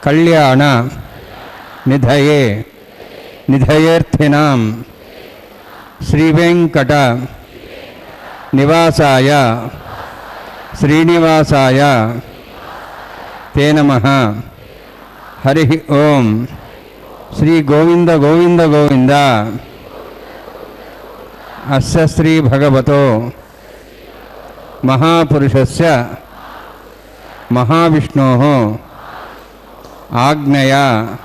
కళ్యాణ నిధయే నిధయేర్థినాం శ్రీవేంకట నివాసాయ శ్రీనివాసాయ తే నమః. హరి ఓం. శ్రీ గోవింద గోవింద గోవింద. అస్య శ్రీ భగవతో మహాపురుషస్య మహావిష్ణోః ఆజ్ఞయా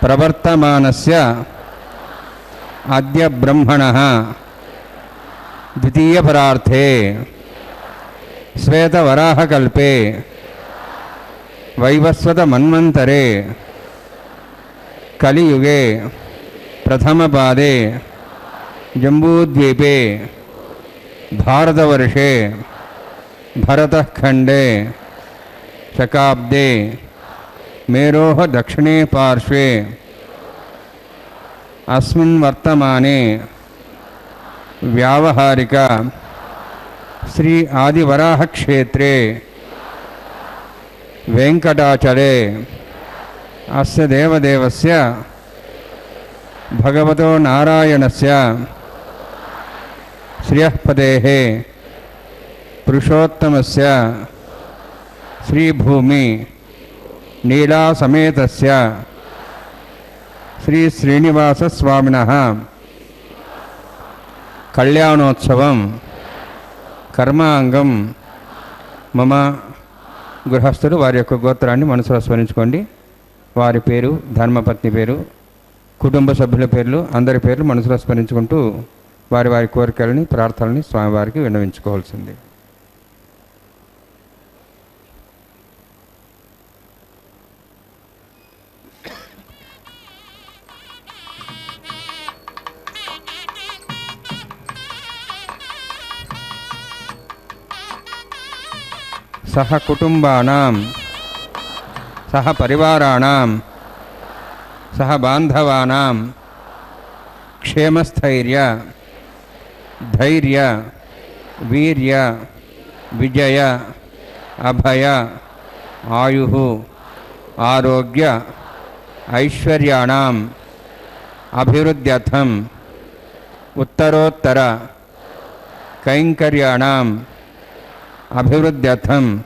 ప్రవర్తమానస్య అద్య బ్రహ్మణః ద్వితీయపరార్థే శ్వేతవరాహకల్పే వైవస్వతమన్వంతరే కలియుగే ప్రథమపాదే జంబూద్వీపే భారతవర్షే భరతఖండే శకాబ్దే మేరోః దక్షిణే పార్శ్వే అస్మిన్ వర్తమానే వ్యావహారిక శ్రీ ఆదివరాహక్షేత్రే వెంకటాచలే అస్య దేవదేవస్య భగవతో నారాయణస్య శ్రియఃపదేః పురుషోత్తమస్య శ్రీభూమి నీలాసమేతస్య శ్రీ శ్రీనివాసస్వామినః కళ్యాణోత్సవం కర్మాంగం మమ. గృహస్థులు వారి యొక్క గోత్రాన్ని మనసులో స్మరించుకోండి. వారి పేరు, ధర్మపత్ని పేరు, కుటుంబ సభ్యుల పేర్లు, అందరి పేర్లు మనసులో స్మరించుకుంటూ వారి వారి కోరికలని, ప్రార్థనని స్వామివారికి విన్నవించుకోవాల్సింది. సహ కుటుంబానాం సహ పరివారాణాం సహ బాంధవానాం క్షేమస్థైర్య ధైర్య వీర్య విజయ అభయ ఆయుః ఆరోగ్య ఐశ్వర్యాణం అభివృద్ధ్యర్థం ఉత్తరోత్తర కైంకర్యాణం అభివృద్ధ్యర్థం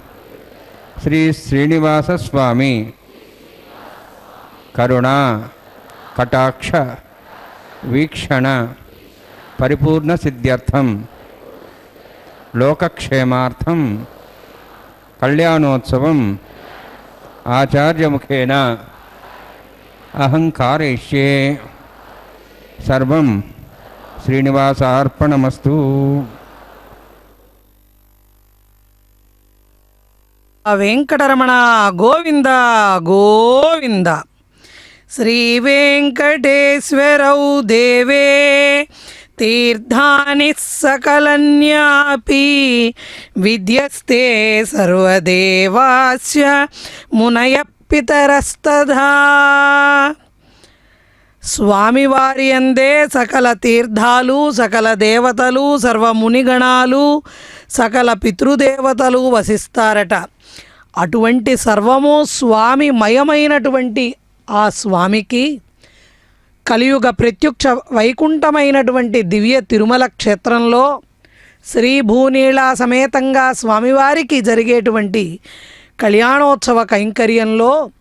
శ్రీ శ్రీనివాసస్వామి కరుణా కటాక్ష వీక్షణ పరిపూర్ణ సిద్ధ్యర్థం లోకక్షేమార్థం కళ్యాణోత్సవం ఆచార్యముఖేన అహం కారయిష్యే. సర్వం శ్రీనివాసార్పణమస్తు. వెంకటరమణ గోవింద గోవింద. శ్రీ వెంకటేశ్వరౌ దేవే తీర్థాని సకలన్యాపి విద్యస్తే సర్వదేవాస్య మునయ పితరస్తథా. స్వామివారి అందే సకల తీర్థాలు, సకల దేవతలు, సర్వమునిగణాలు, సకల పితృదేవతలు వసిస్తారట. అటువంటి సర్వము స్వామి మయమైనటువంటి ఆ స్వామికి కలియుగ ప్రత్యక్ష వైకుంఠమైనటువంటి దివ్య తిరుమల క్షేత్రంలో శ్రీ భూనీళా సమేతంగా స్వామివారికి జరిగేటువంటి కళ్యాణోత్సవ కైంకర్యంలో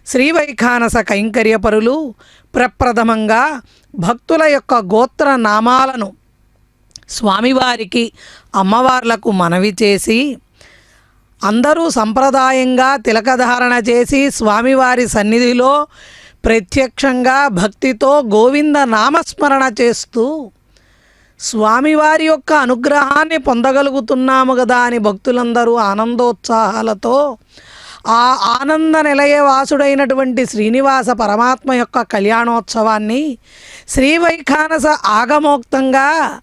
శ్రీవైఖానస కైంకర్యపరులు ప్రప్రథమంగా భక్తుల యొక్క గోత్ర నామాలను స్వామివారికి అమ్మవార్లకు మనవి చేసి అందరూ సంప్రదాయంగా తిలకధారణ చేసి స్వామివారి సన్నిధిలో ప్రత్యక్షంగా భక్తితో గోవింద నామస్మరణ చేస్తూ స్వామివారి యొక్క అనుగ్రహాన్ని పొందగలుగుతున్నాము కదా అని భక్తులందరూ ఆనందోత్సాహాలతో ఆ ఆనంద నిలయవాసుడైనటువంటి శ్రీనివాస పరమాత్మ యొక్క కళ్యాణోత్సవాన్ని శ్రీవైఖానస ఆగమోక్తంగా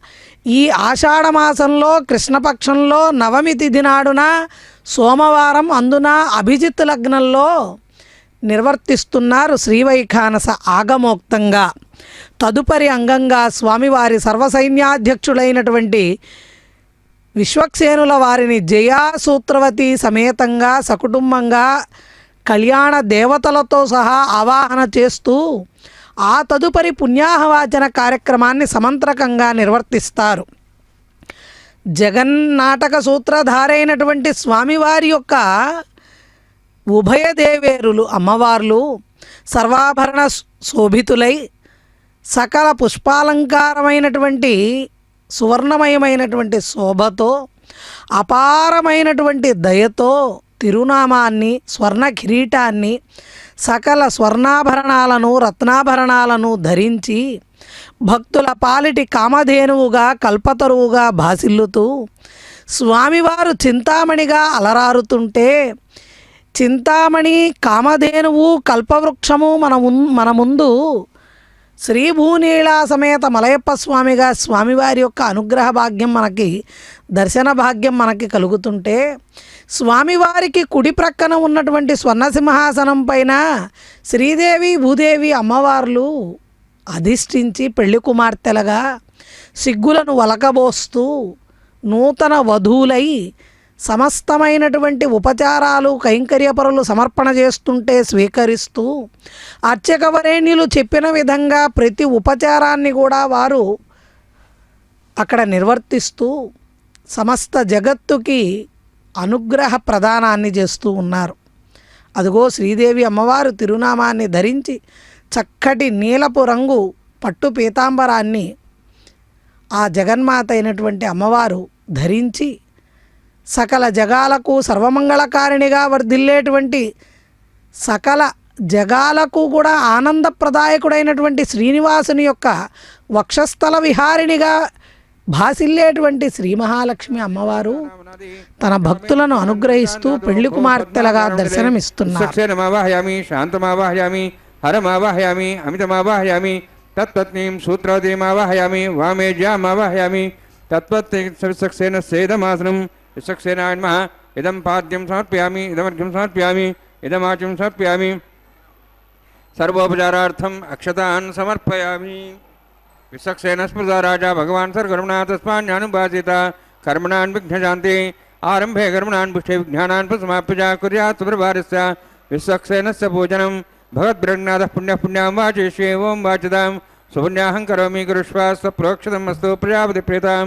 ఈ ఆషాఢమాసంలో కృష్ణపక్షంలో నవమి తిథి నాడున సోమవారం అందున అభిజిత్ లగ్నంలో నిర్వర్తిస్తున్నారు శ్రీవైఖానస ఆగమోక్తంగా. తదుపరి అంగంగా స్వామివారి సర్వసైన్యాధ్యక్షుడైనటువంటి విశ్వక్సేనుల వారిని జయా సూత్రవతి సమేతంగా సకుటుంబంగా కళ్యాణ దేవతలతో సహా ఆవాహన చేస్తూ ఆ తదుపరి పుణ్యాహవాచన కార్యక్రమాన్ని సమంత్రకంగా నిర్వర్తిస్తారు. జగన్నాటక సూత్రధారైనటువంటి స్వామివారి యొక్క ఉభయ దేవేరులు అమ్మవార్లు సర్వాభరణ శోభితులై సకల పుష్పాలంకారమైనటువంటి సువర్ణమయమైనటువంటి శోభతో అపారమైనటువంటి దయతో తిరునామాన్ని స్వర్ణ కిరీటాన్ని సకల స్వర్ణాభరణాలను రత్నాభరణాలను ధరించి భక్తుల పాలిటి కామధేనువుగా కల్పతరువుగా భాసిల్లుతూ స్వామివారు చింతామణిగా అలరారుతుంటే చింతామణి కామధేనువు కల్పవృక్షము మన ముందు శ్రీభూనీళా సమేత మలయప్ప స్వామిగా స్వామివారి యొక్క అనుగ్రహ భాగ్యం మనకి దర్శన భాగ్యం మనకి కలుగుతుంటే స్వామివారికి కుడి ప్రక్కన ఉన్నటువంటి స్వర్ణసింహాసనం పైన శ్రీదేవి భూదేవి అమ్మవార్లు అధిష్ఠించి పెళ్లి కుమార్తెలుగా సిగ్గులను వలకబోస్తూ నూతన వధూలై సమస్తమైనటువంటి ఉపచారాలు కైంకర్యపరులు సమర్పణ చేస్తుంటే స్వీకరిస్తూ అర్చకవరేణ్యులు చెప్పిన విధంగా ప్రతి ఉపచారాన్ని కూడా వారు అక్కడ నిర్వర్తిస్తూ సమస్త జగత్తుకి అనుగ్రహ ప్రదానాన్ని చేస్తూ ఉన్నారు. అదిగో శ్రీదేవి అమ్మవారు తిరునామాన్ని ధరించి చక్కటి నీలపు రంగు పట్టు పీతాంబరాన్ని ఆ జగన్మాత అయినటువంటి అమ్మవారు ధరించి సకల జగాలకు సర్వమంగళకారిణిగా వర్ధిల్లేటువంటి సకల జగాలకు కూడా ఆనందప్రదాయకుడైనటువంటి శ్రీనివాసుని యొక్క వక్షస్థల విహారిణిగా భాసిల్లేటువంటి శ్రీ మహాలక్ష్మి అమ్మవారు తన భక్తులను అనుగ్రహిస్తూ పెళ్లి కుమార్తెలుగా దర్శనమిస్తున్నారు. శాంతమావాహయామి హరమావాహయామి అమితమావాహయామి తత్పత్నీం సూత్రవతీమావాహయామి వామేజ్యామావాహయామి తత్పత్సేన సేదమాసనం విశ్వక్సేనాయ నమః. ఇదం పాద్యం సమర్పయామి, ఇదమర్ఘ్యం సమర్పయామి, ఇదమాచం సమర్పయామి. సర్వోపచారార్థం అక్షతాన్ సమర్పయామి. విశ్వక్సేన స్మృతా రాజా భగవాన్ సర్వకర్మణా తస్మాన్యానుపాసిత కర్మణాన్ విఘ్నశాంతి. ఆరంభే కర్మణాన్ పుష్టే విజ్ఞానాన్ ప్రసమాప్య కుర్యాత్ సుప్రభారస్య విశ్వక్సేనస్య పూజనం భగవద్బ్రహ్మనాథః పుణ్యః పుణ్యాం వాచేష్యే ఓం వాచతాం సుపుణ్యాహం కరోమి గురుష్వాస్వ ప్రోక్షితం అస్తు. ప్రజాపతి ప్రేతాం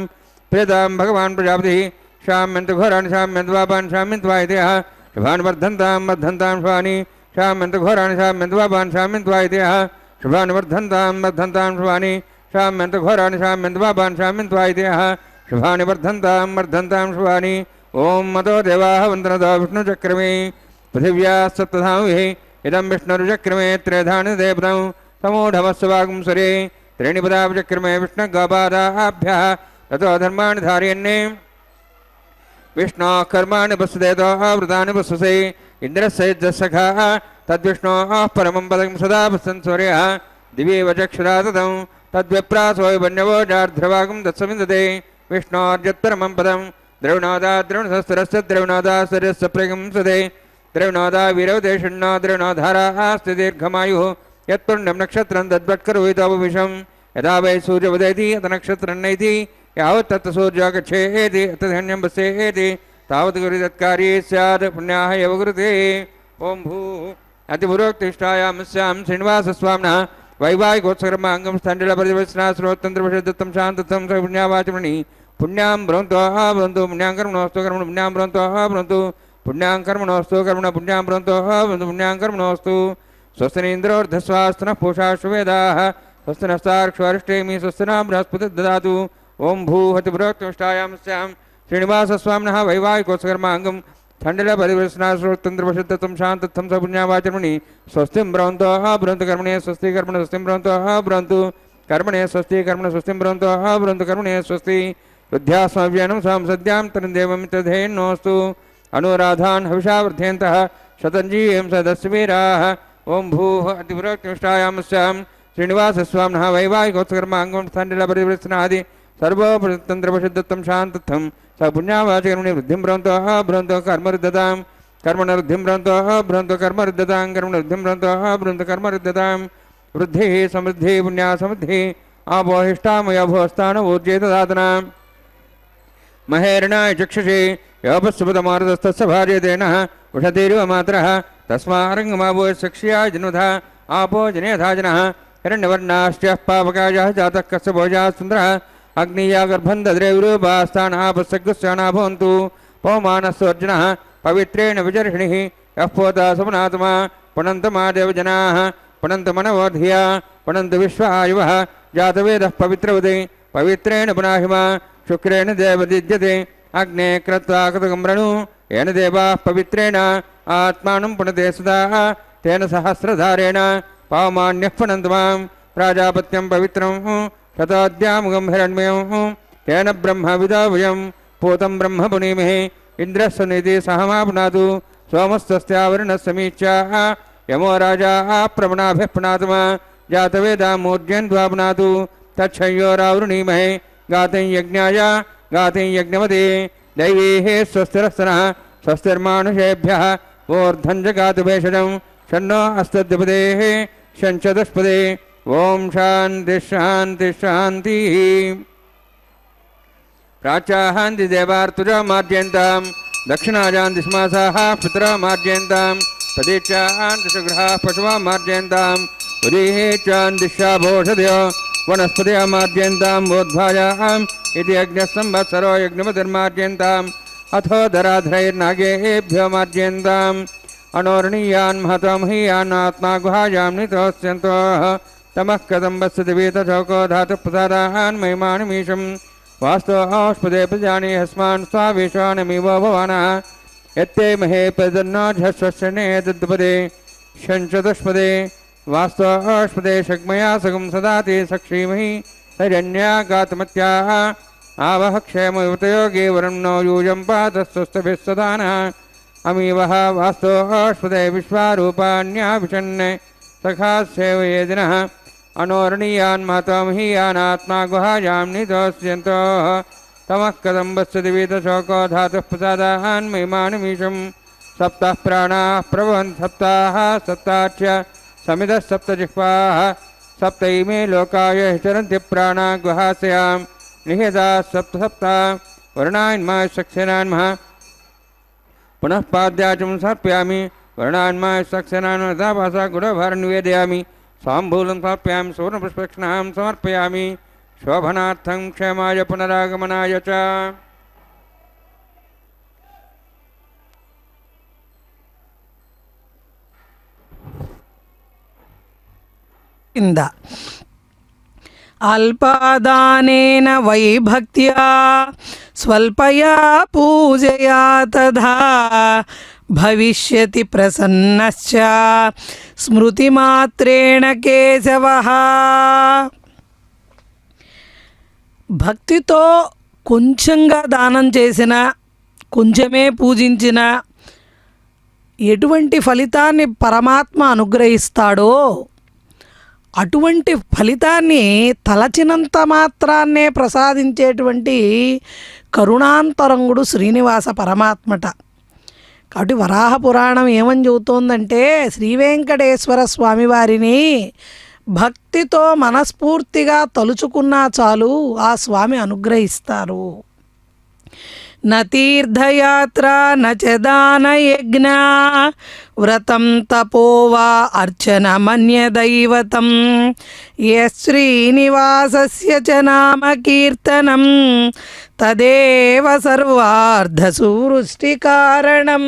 ప్రేతాం భగవాన్ ప్రజాపతి శామ్యంతు ఘోరాన్ని శామ్యంతు వాపాన్ శామ్యంతు వాయిదేహ శుభాన్ వర్ధంతాం వర్ధంతాం శుభాని శామ్యంతు ఘోరాన్ని శామ్యంతు వాపాన్ శామ్యంతు వాయిదేహ శుభాన్ వర్ధంతాం వర్ధంతాం శుభాని శామ్యంతు ఘోరాన్ని శామ్యంతు వాపాన్ శామ్యంతు వాయిదేహ శుభాని వర్ధంతాం వర్ధంతాం శుభాని. ఓం మతో దేవాః వందనతో విష్ణుచక్రమే పృథివ్యాస్తత్ధామి ఇదం విష్ణురుచక్రమే త్రేధాని దేవతం సమూఢమస్వాగుంసరే త్రీణిపదాచక్రమే విష్ణుగోపాదాభ్యः తతో ధర్మాణి ధారయన్నే విష్ణో కర్మాణి పశ్యదేతో వృతాని పశ్యసే ఇంద్రస్సైజసఖా తద్విష్ణో పరమం పదం సదా పశ్యన్ సూర్య దివేవ చక్షురా తదం తద్విప్రాసో వన్యవోజార్ధ్రవాగం తత్సమిందతే విష్ణోర్జత్పరమం పదం ద్రవిణోదా ద్రవిణసస్తిరస్య ద్రవిణోదాశ్చర్యస్య ప్రగంసతే ద్రవిణోదా వీరవదేశుణ్ణో ద్రవిణోధారాస్తి దీర్ఘమాయుః యత్పుణ్యం నక్షత్రం తద్వత్కరోహితోపవిషం యదా వై సూర్యోదయతి అత నక్షత్రం నైతి యావత్ తత్ సూర్యో గచ్ఛేతి తదన్యం పశ్యేతి తావత్ గురు తత్కార్యే స్యాత్ పుణ్యాః యవ గురుతే. ఓం భూ అతిపురోక్తిష్టాయామస్యాం శ్రీనివాసస్వామినः వైవాహికోత్సకర్మాంగం స్థండిల పరివచనా శ్రోత్తంత్రవశదత్తం శాంతత్వం స పుణ్యావాచమణి పుణ్యాం భ్రవంతో భ్రవంతు పుణ్యాం కర్మణోస్తు కర్మణ పుణ్యాం భ్రవంతో భ్రవంతు పుణ్యాం కర్మణోస్తు కర్మణ పుణ్యాం భ్రవంతో భ్రవంతు పుణ్యాం కర్మణోస్తు. స్వస్తినేంద్రోర్ధస్వాస్తన పూషాశ్వేదాః స్వస్తి నస్తార్క్ష్వారిష్టేమి స్వస్తి నా బృహస్పతి దదాతు. ఓం భూ హతిపురోక్తిష్టాయామస్యాం శ్రీనివాసస్వామినः వైవాహికోత్సకర్మాంగం స్థండిల పరివచనా శ్రోత్తంత్రవశదత్తం శాంతత్వం స పుణ్యావాచమణి స్వస్తిం భ్రవంతో భ్రవంతు కర్మణే స్వస్తి కర్మణ స్వస్తిం భ్రవంతో భ్రవంతు కర్మణే స్వస్తి కర్మణ స్వస్తిం భ్రవంతో భ్రవంతు కర్మణే స్వస్తి. వృద్ధ్యాస్మవ్యానం సాం సద్యాం తనుదేవమిత్రధేన్నోస్తు అనురాధాన్ హవిషా వర్ధయంతః శతంజీయం సదస్వీరాः. ఓం భూ అతిపురోక్తిష్టాయామస్యాం శ్రీనివాసస్వామినः వైవాహికోత్సకర్మాంగం స్థండిల పరివచనాది సర్వోపతంత్రవశదత్తం శాంతత్వం స పుణ్యావాచకర్మణి వృద్ధిం భ్రవంతో భ్రవంతో కర్మరుద్ధతాం కర్మణ వృద్ధిం భ్రవంతో భ్రవంతో కర్మరుద్ధతాం కర్మణ వృద్ధిం భ్రవంతో భ్రవంతో కర్మరుద్ధతాం. వృద్ధి సమృద్ధి పుణ్యా సమృద్ధి ఆపోహిష్టామయ భోస్థాన ఊర్జేతదాతనాం మహేరణాయ చక్షుషే యోపస్సుపతమారుతస్తస్య భార్యతేన ఉషతీరివ మాత్రః तस्मारङ्गमाभूषक्ष्या जनुधा आपो जनेधा जनः हिरण्यवर्णाश्च पावकायः जातः कस्य भोजः सुन्दरः अग्निया गर्भं दद्रे विरूपास्थानापसग्गस्याना भवन्तु पवमानस्वर्जनः पवित्रेण विजर्षिणिः यः पोता सपनात्मा पुनन्तमादेव जनाः पुनन्तमनवोधिया पुनन्त विश्वायुवः जातवेदः पवित्रवते पवित्रेण पुनाहिमा शुक्रेण देवदिद्यते अग्ने कृत्वा कृतगम्रणु येन देवाः पवित्रेण आत्मानं पुनते सदा तेन सहस्रधारेण पावमान्यः पुनन्तु मां प्राजापत्यं पवित्रं शताद्यामुगं हिरण्मयं तेन ब्रह्मविदा वयं पूतं ब्रह्म पुनीमहे इन्द्रस्य निधि सहमा पुनातु सोमस्तस्यावरुणः यमो राजा प्रवणाभिः पुनातुमा जातवेदा मूर्ध्यन्त्वा पुनातु तच्छयोरावृणीमहे गातं यज्ञाय गातं यज्ञवते दैवीः स्वस्तिरस्तनः स्वस्तिर्मानुषेभ्यः ऊर्ध्वं जगातु भेषजं शन्नो अस्तद्विपदेः शञ्चदुष्पदे ओम शांति शांति शांति प्राचाहांति देवार्तुजा मार्जयन्तां दक्षिणाजान्ति समासाः पितरा मार्जयन्तां प्रदीक्षान्ति सुग्रहाः पशवः मार्जयन्तां उदीः चान्दिशाभोषधयो वनस्पतयः मार्जयन्तां बोद्धायाम् इति यज्ञसंवत्सरो यज्ञपतिर्मार्जयन्ताम् अथो धराधरैर्नागेभ्यो मार्जयन्ताम् अनोरणीयान् महतमहीयान् आत्मा गुहायां नितोऽस्यन्तोः तमः कथं वत्सति वीतचौको धातुप्रसादान् महिमानमीशं वास्तवस्पदे प्रजानि हस्मान् स्वावेशानमिवो भवानः यत्ते महे प्रदन्नोऽझस्वश्चने तद्पदे शञ्चतुष्पदे वास्तवस्पदे शग्मया सगं सदाति सक्षीमहि हिरण्यागातमत्याः आवह क्षेमयुतयोगे वरं नो यूयं पातस्वस्तभिः सदा नः अमीवः वास्तवस्पदे विश्वारूपाण्याभिषन् सखा सेवयेदिनः अनोरणीयान् महतमहीयान् आत्मा गुहायां नितोऽस्यन्तोः तमः कथं वत्सति वीतशोको धातुः प्रसादान् महिमानमीशं सप्तः प्राणाः प्रभवन्ति सप्ताः सप्ताच्च समितः सप्तजिह्वाः सप्त इमे लोकाय चरन्ति प्राणाः गुहास्यां निहिताः सप्त सप्ता वर्णान्माय सक्सेनान्मः पुनः पाद्याचं समर्पयामि वर्णान्माय सक्सेनान्मदाभासा गुणभारं निवेदयामि स्वाम्बूलं समर्पयामि सुवर्णपुष्पक्षणां समर्पयामि शोभनार्थं क्षेमाय पुनरागमनाय च ఇంద అల్పాదానేన వై భక్త్యా స్వల్పయా పూజయా తథా భవిష్యతి ప్రసన్నశ్చ స్మృతిమాత్రేణ కేశవః. భక్తితో కొంచెంగా దానం చేసిన, కొంచెమే పూజించిన ఎటువంటి ఫలితాన్ని పరమాత్మ అనుగ్రహిస్తాడో అటువంటి ఫలితాన్ని తలచినంత మాత్రాన్నే ప్రసాదించేటువంటి కరుణాంతరంగుడు శ్రీనివాస పరమాత్మట. కాబట్టి వరాహ పురాణం ఏమని చెబుతోందంటే, శ్రీ వెంకటేశ్వర స్వామివారిని భక్తితో మనస్ఫూర్తిగా తలుచుకున్నా చాలు ఆ స్వామి అనుగ్రహిస్తారు. న తీర్థయాత్ర నచ దానయజ్ఞ వ్రతం తపోవా అర్చన మన్యదైవతం శ్రీనివాసస్య చ నామ కీర్తనం తదేవ సర్వార్థసువృష్టి కారణం.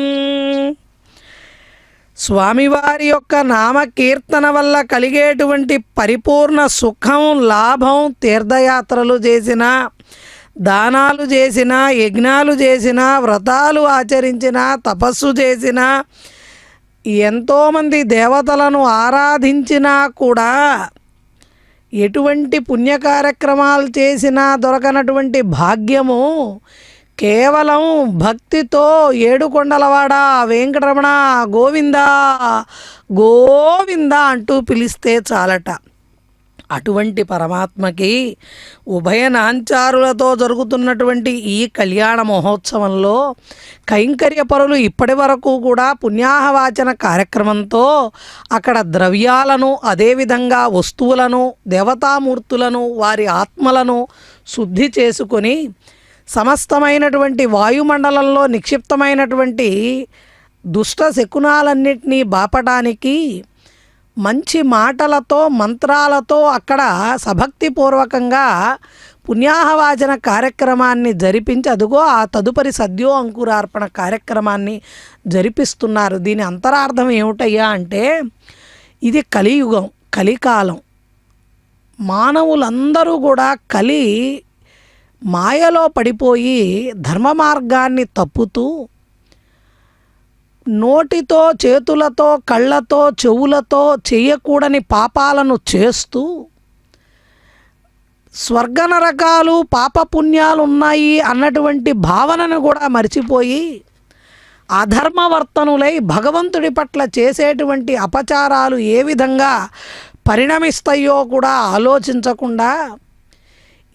స్వామివారి యొక్క నామకీర్తన వల్ల కలిగేటువంటి పరిపూర్ణ సుఖం, లాభం తీర్థయాత్రలు చేసిన, దానాలు చేసిన, యజ్ఞాలు చేసిన, వ్రతాలు ఆచరించిన, తపస్సు చేసిన, ఎంతోమంది దేవతలను ఆరాధించినా కూడా, ఎటువంటి పుణ్య కార్యక్రమాలు చేసినా దొరకనటువంటి భాగ్యము కేవలం భక్తితో ఏడుకొండలవాడ వెంకటరమణ గోవింద గోవింద అంటూ పిలిస్తే చాలట. అటువంటి పరమాత్మకి ఉభయ నాంచారులతో జరుగుతున్నటువంటి ఈ కళ్యాణ మహోత్సవంలో కైంకర్య పరులు ఇప్పటి వరకు కూడా పుణ్యాహవాచన కార్యక్రమంతో అక్కడ ద్రవ్యాలను, అదేవిధంగా వస్తువులను, దేవతామూర్తులను, వారి ఆత్మలను శుద్ధి చేసుకొని సమస్తమైనటువంటి వాయుమండలంలో నిక్షిప్తమైనటువంటి దుష్ట శకునాలన్నిటినీ బాపడానికి మంచి మాటలతో మంత్రాలతో అక్కడ సభక్తిపూర్వకంగా పుణ్యాహవాచన కార్యక్రమాన్ని జరిపించి అదుగో ఆ తదుపరి సద్యో అంకురార్పణ కార్యక్రమాన్ని జరిపిస్తున్నారు. దీని అంతరార్థం ఏమిటయ్యా అంటే ఇది కలియుగం, కలికాలం. మానవులందరూ కూడా కలి మాయలో పడిపోయి ధర్మ మార్గాన్ని తప్పుతూ నోటితో, చేతులతో, కళ్ళతో, చెవులతో చేయకూడని పాపాలను చేస్తూ స్వర్గనరకాలు పాపపుణ్యాలు ఉన్నాయి అన్నటువంటి భావనను కూడా మర్చిపోయి అధర్మవర్తనులై భగవంతుడి పట్ల చేసేటువంటి అపచారాలు ఏ విధంగా పరిణమిస్తాయో కూడా ఆలోచించకుండా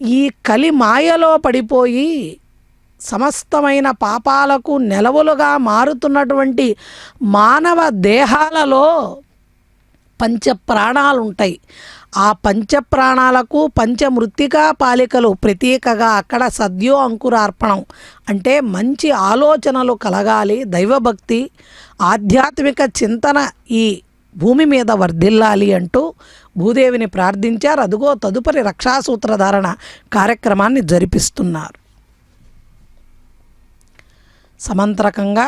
ఈ కలి మాయలో పడిపోయి సమస్తమైన పాపాలకు నెలవులుగా మారుతున్నటువంటి మానవ దేహాలలో పంచప్రాణాలు ఉంటాయి. ఆ పంచప్రాణాలకు పంచమృత్తికా పాలికలు ప్రతీకగా అక్కడ సద్యో అంకురార్పణం అంటే మంచి ఆలోచనలు కలగాలి, దైవభక్తి, ఆధ్యాత్మిక చింతన ఈ భూమి మీద వర్ధిల్లాలి అంటూ భూదేవిని ప్రార్థించారు. అదుగో తదుపరి రక్షాసూత్రధారణ కార్యక్రమాన్ని జరిపిస్తున్నారు. సమంత్రకంగా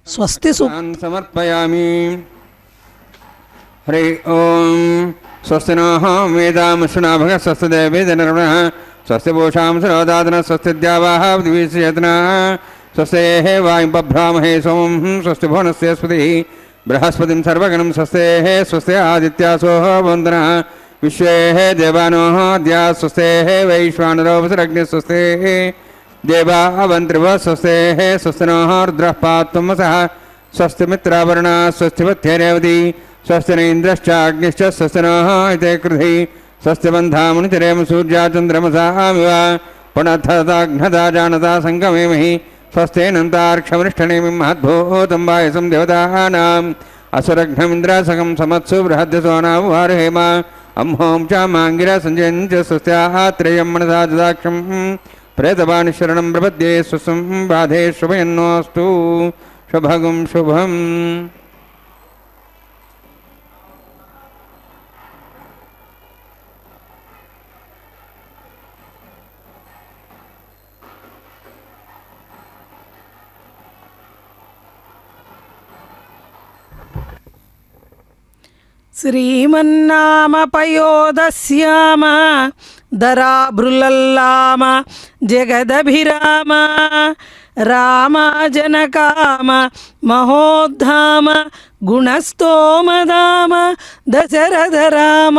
స్వస్తి సమర్పయామి. హరి ఓం. స్వస్తి నః వేదాంశునాభగ స్వస్తి దేవే ధనర్వణ స్వస్తి భూషాం సరోదాదన స్వస్తి ద్యావాః ద్విషయతనః స్వస్తి వాయుం బభ్రామహే సోమం స్వస్తి భువనస్య స్పతిః బృహస్పతిం సర్వగణం స్వస్తి స్వస్తి ఆదిత్యాసో వందనః విశ్వే దేవానో అద్యా స్వస్తి వైశ్వానరో వసురగ్ని స్వస్తి దేవావంత్రివ స్వస్తి స్వస్తి నః రుద్రః పాత్వమసః స్వస్తి మిత్రావరుణ స్వస్తి వత్యేరేవతి స్వస్తి ఇంద్రశ్చాగ్నిశ్చ స్వస్తి నః ఇతే కృధి స్వస్తి బంధామునిచరేమ సూర్యాచంద్రమసామివ పునఃతదాఘ్నదా జానతా సంగమేమహి స్వస్తేనంతార్క్షమనిష్టనేమి మహద్భూతం వాయసం దేవతానాం అసురఘ్నమింద్రాసకం సమత్సు బృహద్యసోనావారహేమ అంహోం చామాంగిర సంజయం చ స్వస్త్యాత్రేయం మనసా దదాక్షం ప్రేతపాణిశరణం ప్రపద్యే స్వసం బాధే శుభయన్నోస్తు శుభగం శుభం. శ్రీమన్నామపయోదశ్యామ ధరాభృలల్లామ జగదభిరామ రామ జనకామ మహోద్ధామ గుణస్తోమధామ దశరథ రామ.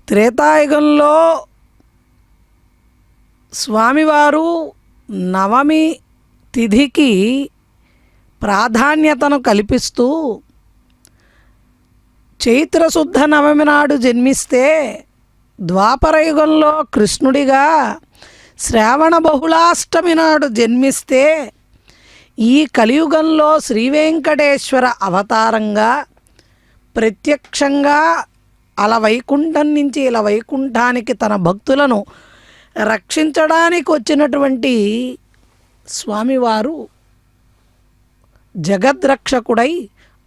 త్రేతాయుగంలో స్వామివారు నవమి తిథికి ప్రాధాన్యతను కల్పిస్తూ చైత్రశుద్ధ నవమి నాడు జన్మిస్తే ద్వాపరయుగంలో కృష్ణుడిగా, శ్రావణ బహుళాష్టమి నాడు జన్మిస్తే ఈ కలియుగంలో శ్రీవేంకటేశ్వర అవతారంగా ప్రత్యక్షంగా అల వైకుంఠం నుంచి ఇలా వైకుంఠానికి తన భక్తులను రక్షించడానికి వచ్చినటువంటి స్వామివారు జగద్రక్షకుడై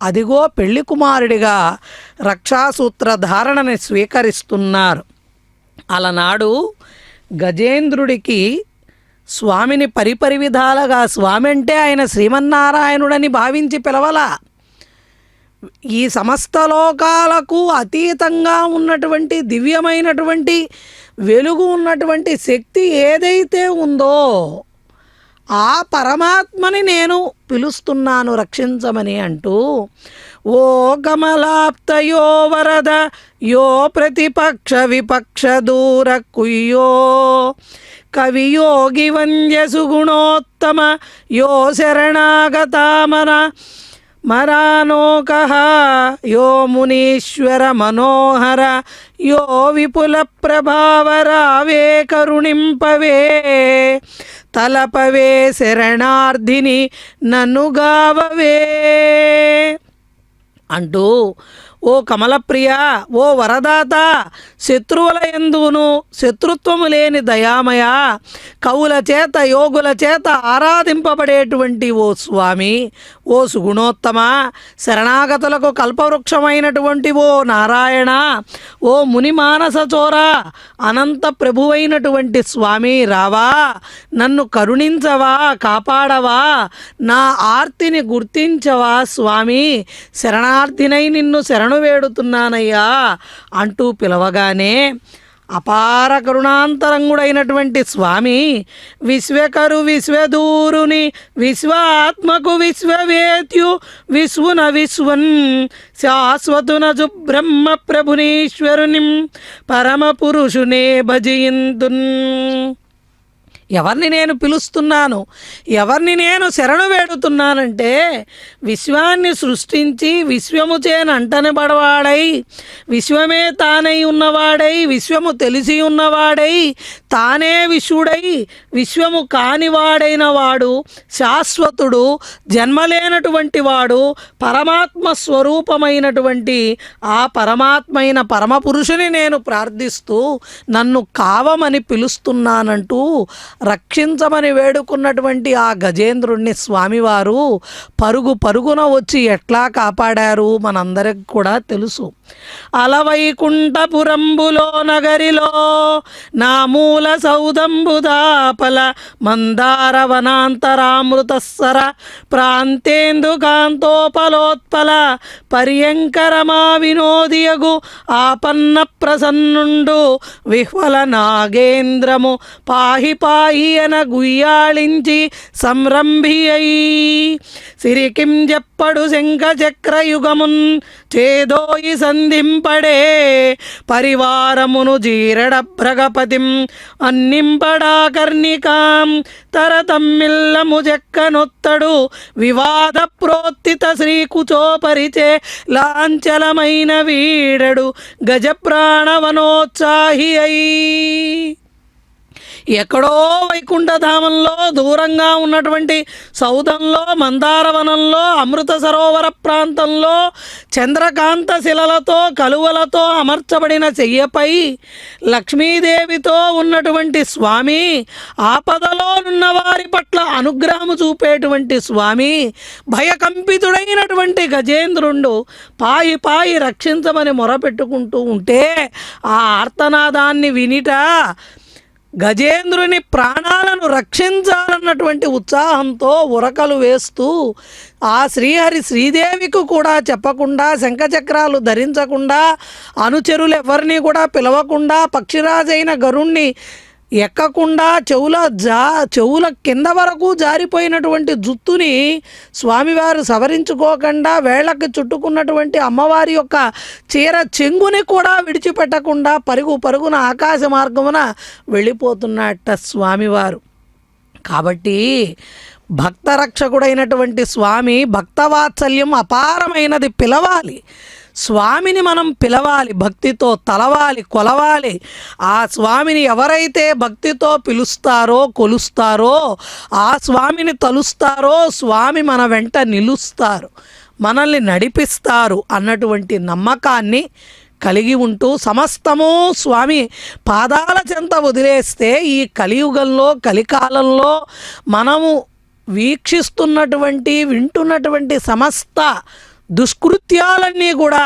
అదిగో పెళ్లి కుమారుడిగా రక్షాసూత్ర ధారణని స్వీకరిస్తున్నారు. అలనాడు గజేంద్రుడికి స్వామిని పరిపరి విధాలుగా, స్వామి అంటే ఆయన శ్రీమన్నారాయణుడని భావించి పిలవలా. ఈ సమస్త లోకాలకు అతీతంగా ఉన్నటువంటి దివ్యమైనటువంటి వెలుగు ఉన్నటువంటి శక్తి ఏదైతే ఉందో ఆ పరమాత్మని నేను పిలుస్తున్నాను రక్షించమని అంటూ, ఓ కమలాప్తయో వరద యో ప్రతిపక్ష విపక్ష దూర కుయ్యో కవియోగి వంద్య సుగుణోత్తమ యో శరణాగతామన మరానోకః యో మునీశ్వర మనోహర యో విపుల ప్రభావరావే కరుణింపవే తలపవే శరణార్థిని నన్ను గావవే అంటూ ఓ కమలప్రియ, ఓ వరదాత, శత్రువుల యందును శత్రుత్వము లేని దయామయ, కవుల చేత యోగుల చేత ఆరాధింపబడేటువంటి ఓ స్వామి, ఓ సుగుణోత్తమ, శరణాగతులకు కల్పవృక్షమైనటువంటి ఓ నారాయణ, ఓ ముని మానస చోర, అనంత ప్రభువైనటువంటి స్వామి రావా, నన్ను కరుణించవా, కాపాడవా, నా ఆర్తిని గుర్తించవా స్వామి, శరణార్థినై నిన్ను శరణు వేడుతున్నానయ్యా అంటూ పిలవగానే అపార కరుణాంతరంగుడైనటువంటి స్వామి విశ్వకరు విశ్వదూరుని విశ్వాత్మకు విశ్వవేత్యు విశ్వున విశ్వన్ శాశ్వతునజు బ్రహ్మ ప్రభునీశ్వరుని పరమ పురుషునే భజయింతున్. ఎవరిని నేను పిలుస్తున్నాను, ఎవరిని నేను శరణు వేడుతున్నానంటే విశ్వాన్ని సృష్టించి విశ్వముచేనంటనబడవాడై విశ్వమే తానై ఉన్నవాడై విశ్వము తెలిసి ఉన్నవాడై తానే విశ్వడై విశ్వము కానివాడైన వాడు, శాశ్వతుడు, జన్మలేనటువంటి వాడు, పరమాత్మ స్వరూపమైనటువంటి ఆ పరమాత్మైన పరమపురుషుని నేను ప్రార్థిస్తూ నన్ను కావమని పిలుస్తున్నానంటూ రక్షించమని వేడుకున్నటువంటి ఆ గజేంద్రుణ్ణి స్వామివారు పరుగు పరుగున వచ్చి ఎట్లా కాపాడారు మనందరికి కూడా తెలుసు. అలవైకుంఠపురంబులో నగరిలో నా మూల సౌదంబుదాపల మందార వనాంతరామృతస్సర ప్రాంతేందు కాంతోపలోత్పల పర్యంకరమా వినోదియగు ఆపన్న ప్రసన్నుండు విహ్వల నాగేంద్రము పాహి పాహి అన గుయ్యాళించి సంరంభి అయి సిరికిం చెప్పడు శంఖ చక్రయుగమున్ చేదోయి సంధింపడే పరివారమును జీరడభ్రగపతిం అన్నింపడా కర్ణికాం తరతమ్మిల్లము చెక్కనొత్తడు వివాద ప్రోత్తిత శ్రీకుచోపరిచే లాంచలమైన వీడడు గజప్రాణవనోత్సాహి అయి. ఎక్కడో వైకుంఠధామంలో దూరంగా ఉన్నటువంటి సౌధంలో మందారవనంలో అమృత సరోవర ప్రాంతంలో చంద్రకాంత శిలలతో కలువలతో అమర్చబడిన చెయ్యపై లక్ష్మీదేవితో ఉన్నటువంటి స్వామి, ఆపదలో ఉన్న వారి పట్ల అనుగ్రహము చూపేటువంటి స్వామి, భయకంపితుడైనటువంటి గజేంద్రుండు పాయి పాయి రక్షించమని మొరపెట్టుకుంటూ ఉంటే ఆ ఆర్తనాదాన్ని వినిట గజేంద్రుని ప్రాణాలను రక్షించాలన్నటువంటి ఉత్సాహంతో ఉరకలు వేస్తూ ఆ శ్రీహరి శ్రీదేవికి కూడా చెప్పకుండా శంఖచక్రాలు ధరించకుండా అనుచరులు ఎవరిని కూడా పిలవకుండా పక్షిరాజైన గరుణ్ణి ఎక్కకుండా చెవుల కింద వరకు జారిపోయినటువంటి జుత్తుని స్వామివారు సవరించుకోకుండా వేళ్ళకి చుట్టుకున్నటువంటి అమ్మవారి యొక్క చీర చెంగుని కూడా విడిచిపెట్టకుండా పరుగు పరుగున ఆకాశ మార్గమున వెళ్ళిపోతున్నట్ట స్వామివారు. కాబట్టి భక్తరక్షకుడైనటువంటి స్వామి భక్తవాత్సల్యం అపారమైనది. పిలవాలి స్వామిని, మనం పిలవాలి, భక్తితో తలవాలి, కొలవాలి. ఆ స్వామిని ఎవరైతే భక్తితో పిలుస్తారో కొలుస్తారో ఆ స్వామిని తలుస్తారో స్వామి మన వెంట నిలుస్తారు, మనల్ని నడిపిస్తారు అన్నటువంటి నమ్మకాన్ని కలిగి ఉంటూ సమస్తము స్వామి పాదాల చెంత వదిలేస్తే ఈ కలియుగంలో కలికాలంలో మనము వీక్షిస్తున్నటువంటి వింటున్నటువంటి సమస్త దుష్కృత్యాలన్నీ కూడా